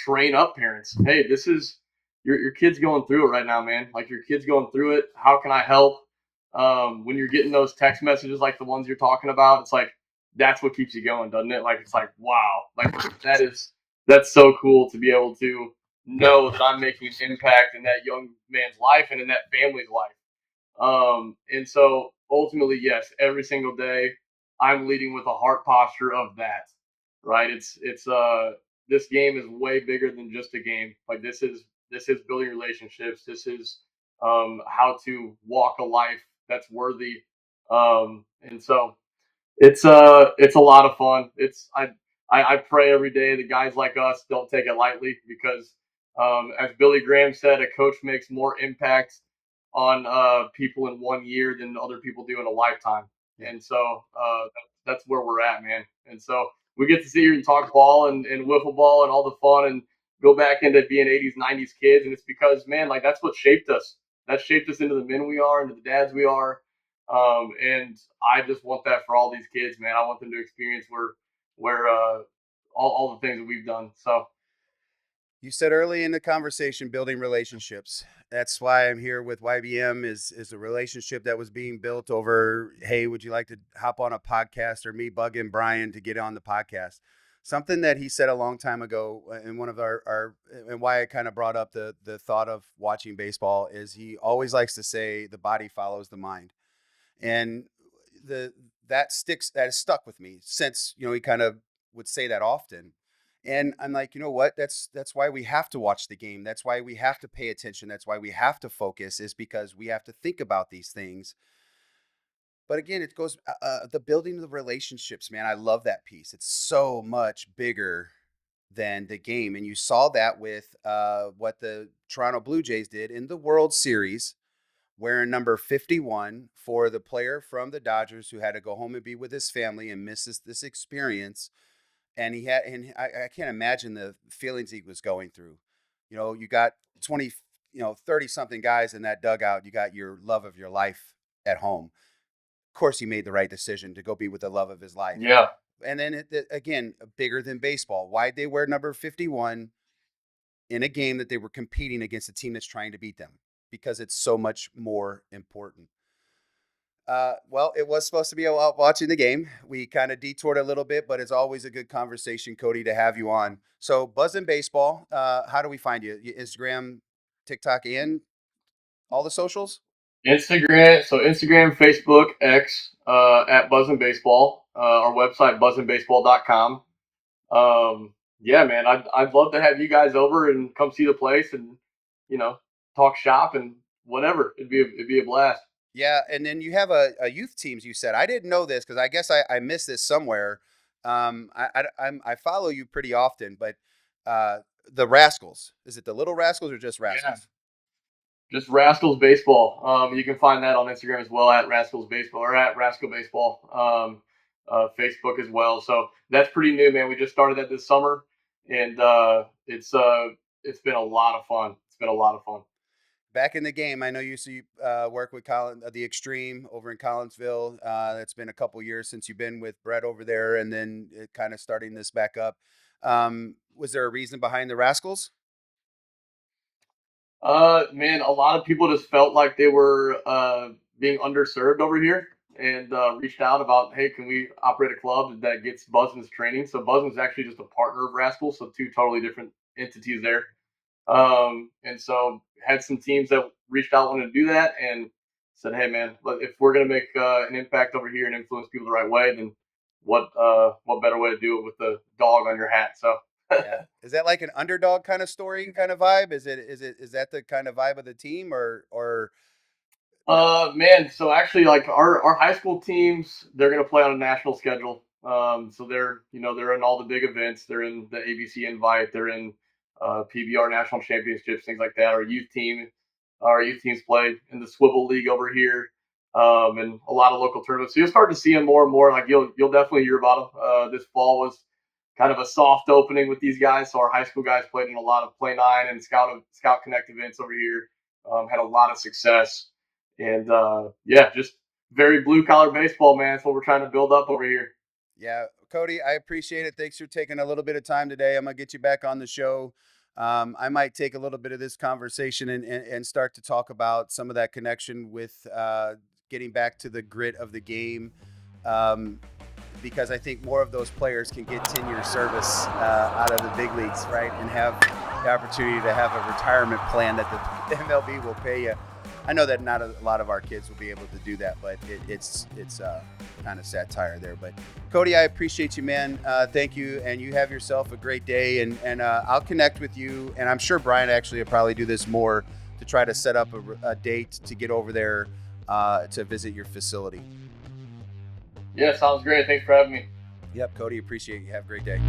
train up parents. Hey, this is your kid's going through it right now, man. Like, your kid's going through it. How can I help? When you're getting those text messages like the ones you're talking about, it's like that's what keeps you going, doesn't it? Like, it's like, wow, like that's so cool to be able to know that I'm making an impact in that young man's life and in that family's life. And so ultimately, yes, every single day I'm leading with a heart posture of that, right? It's this game is way bigger than just a game. Like, this is building relationships. This is how to walk a life that's worthy. And so it's a lot of fun. I pray every day that guys like us don't take it lightly, because as Billy Graham said, a coach makes more impact on people in 1 year than other people do in a lifetime. And so that's where we're at, man. And so we get to sit here and talk ball and wiffle ball and all the fun and go back into being 80s, 90s kids. And it's because, man, like, that's what shaped us. That shaped us into the men we are, into the dads we are. And I just want that for all these kids, man. I want them to experience where all the things that we've done. So
You said early in the conversation, building relationships. That's why I'm here with YBM is a relationship that was being built over, hey, would you like to hop on a podcast, or me bugging Brian to get on the podcast? Something that he said a long time ago in one of our and why I kind of brought up the thought of watching baseball is he always likes to say the body follows the mind. And that has stuck with me since, he kind of would say that often. And I'm like, you know what? That's why we have to watch the game. That's why we have to pay attention. That's why we have to focus, is because we have to think about these things. But again, it goes the building of the relationships, man. I love that piece. It's so much bigger than the game, and you saw that with what the Toronto Blue Jays did in the World Series, wearing number 51 for the player from the Dodgers who had to go home and be with his family and miss this experience. And I can't imagine the feelings he was going through. You got 20, 30 something guys in that dugout. You got your love of your life at home. Of course, he made the right decision to go be with the love of his life.
yeah,
And then again, bigger than baseball. Why'd they wear number 51 in a game that they were competing against a team that's trying to beat them? Because it's so much more important. Well, it was supposed to be about watching the game. We kind of detoured a little bit, but it's always a good conversation, Cody, to have you on. So, Buzzin Baseball, how do we find you? Instagram, TikTok, and all the socials?
Instagram, Facebook, X, at Buzzin Baseball. Our website, buzzinbaseball.com. Yeah, man, I'd love to have you guys over and come see the place and, talk shop and whatever. It'd be a blast.
Yeah, and then you have a youth teams. You said I didn't know this because I guess I missed this somewhere. I follow you pretty often, but the Rascals, is it the Little Rascals or just Rascals?
Just Rascals Baseball. You can find that on Instagram as well at Rascals Baseball or at Rascal Baseball. Facebook as well. So that's pretty new, man. We just started that this summer, and it's been a lot of fun. It's been a lot of fun.
Back in the game, I know you work with the Extreme over in Collinsville. It's been a couple years since you've been with Brett over there, and then kind of starting this back up. Was there a reason behind the Rascals?
Man, a lot of people just felt like they were being underserved over here and reached out about, hey, can we operate a club that gets Buzzin's training? So Buzzin's actually just a partner of Rascals, so two totally different entities there. And so had some teams that reached out, wanted to do that, and said, hey, man, if we're going to make an impact over here and influence people the right way, then what better way to do it with the dog on your hat? So.
Yeah. Is that like an underdog kind of story, kind of vibe? Is that the kind of vibe of the team or
Man, so actually, like our high school teams, they're gonna play on a national schedule. So they're in all the big events. They're in the ABC Invite. They're in PBR National Championships, things like that. Our youth teams play in the Swivel League over here, and a lot of local tournaments. So you'll start to see them more and more. Like you'll definitely hear about them. This fall was kind of a soft opening with these guys. So our high school guys played in a lot of Play 9 and Scout Connect events over here. Had a lot of success. And yeah, just very blue collar baseball, man. That's what we're trying to build up over here.
Yeah, Cody, I appreciate it. Thanks for taking a little bit of time today. I'm gonna get you back on the show. I might take a little bit of this conversation and start to talk about some of that connection with getting back to the grit of the game. Because I think more of those players can get 10-year service out of the big leagues, right? And have the opportunity to have a retirement plan that the MLB will pay you. I know that not a lot of our kids will be able to do that, but it's kind of satire there. But Cody, I appreciate you, man. Thank you, and you have yourself a great day. And I'll connect with you, and I'm sure Brian actually will probably do this more to try to set up a date to get over there to visit your facility.
Yeah, sounds great. Thanks for having me.
Yep, Cody, appreciate you. Have a great day.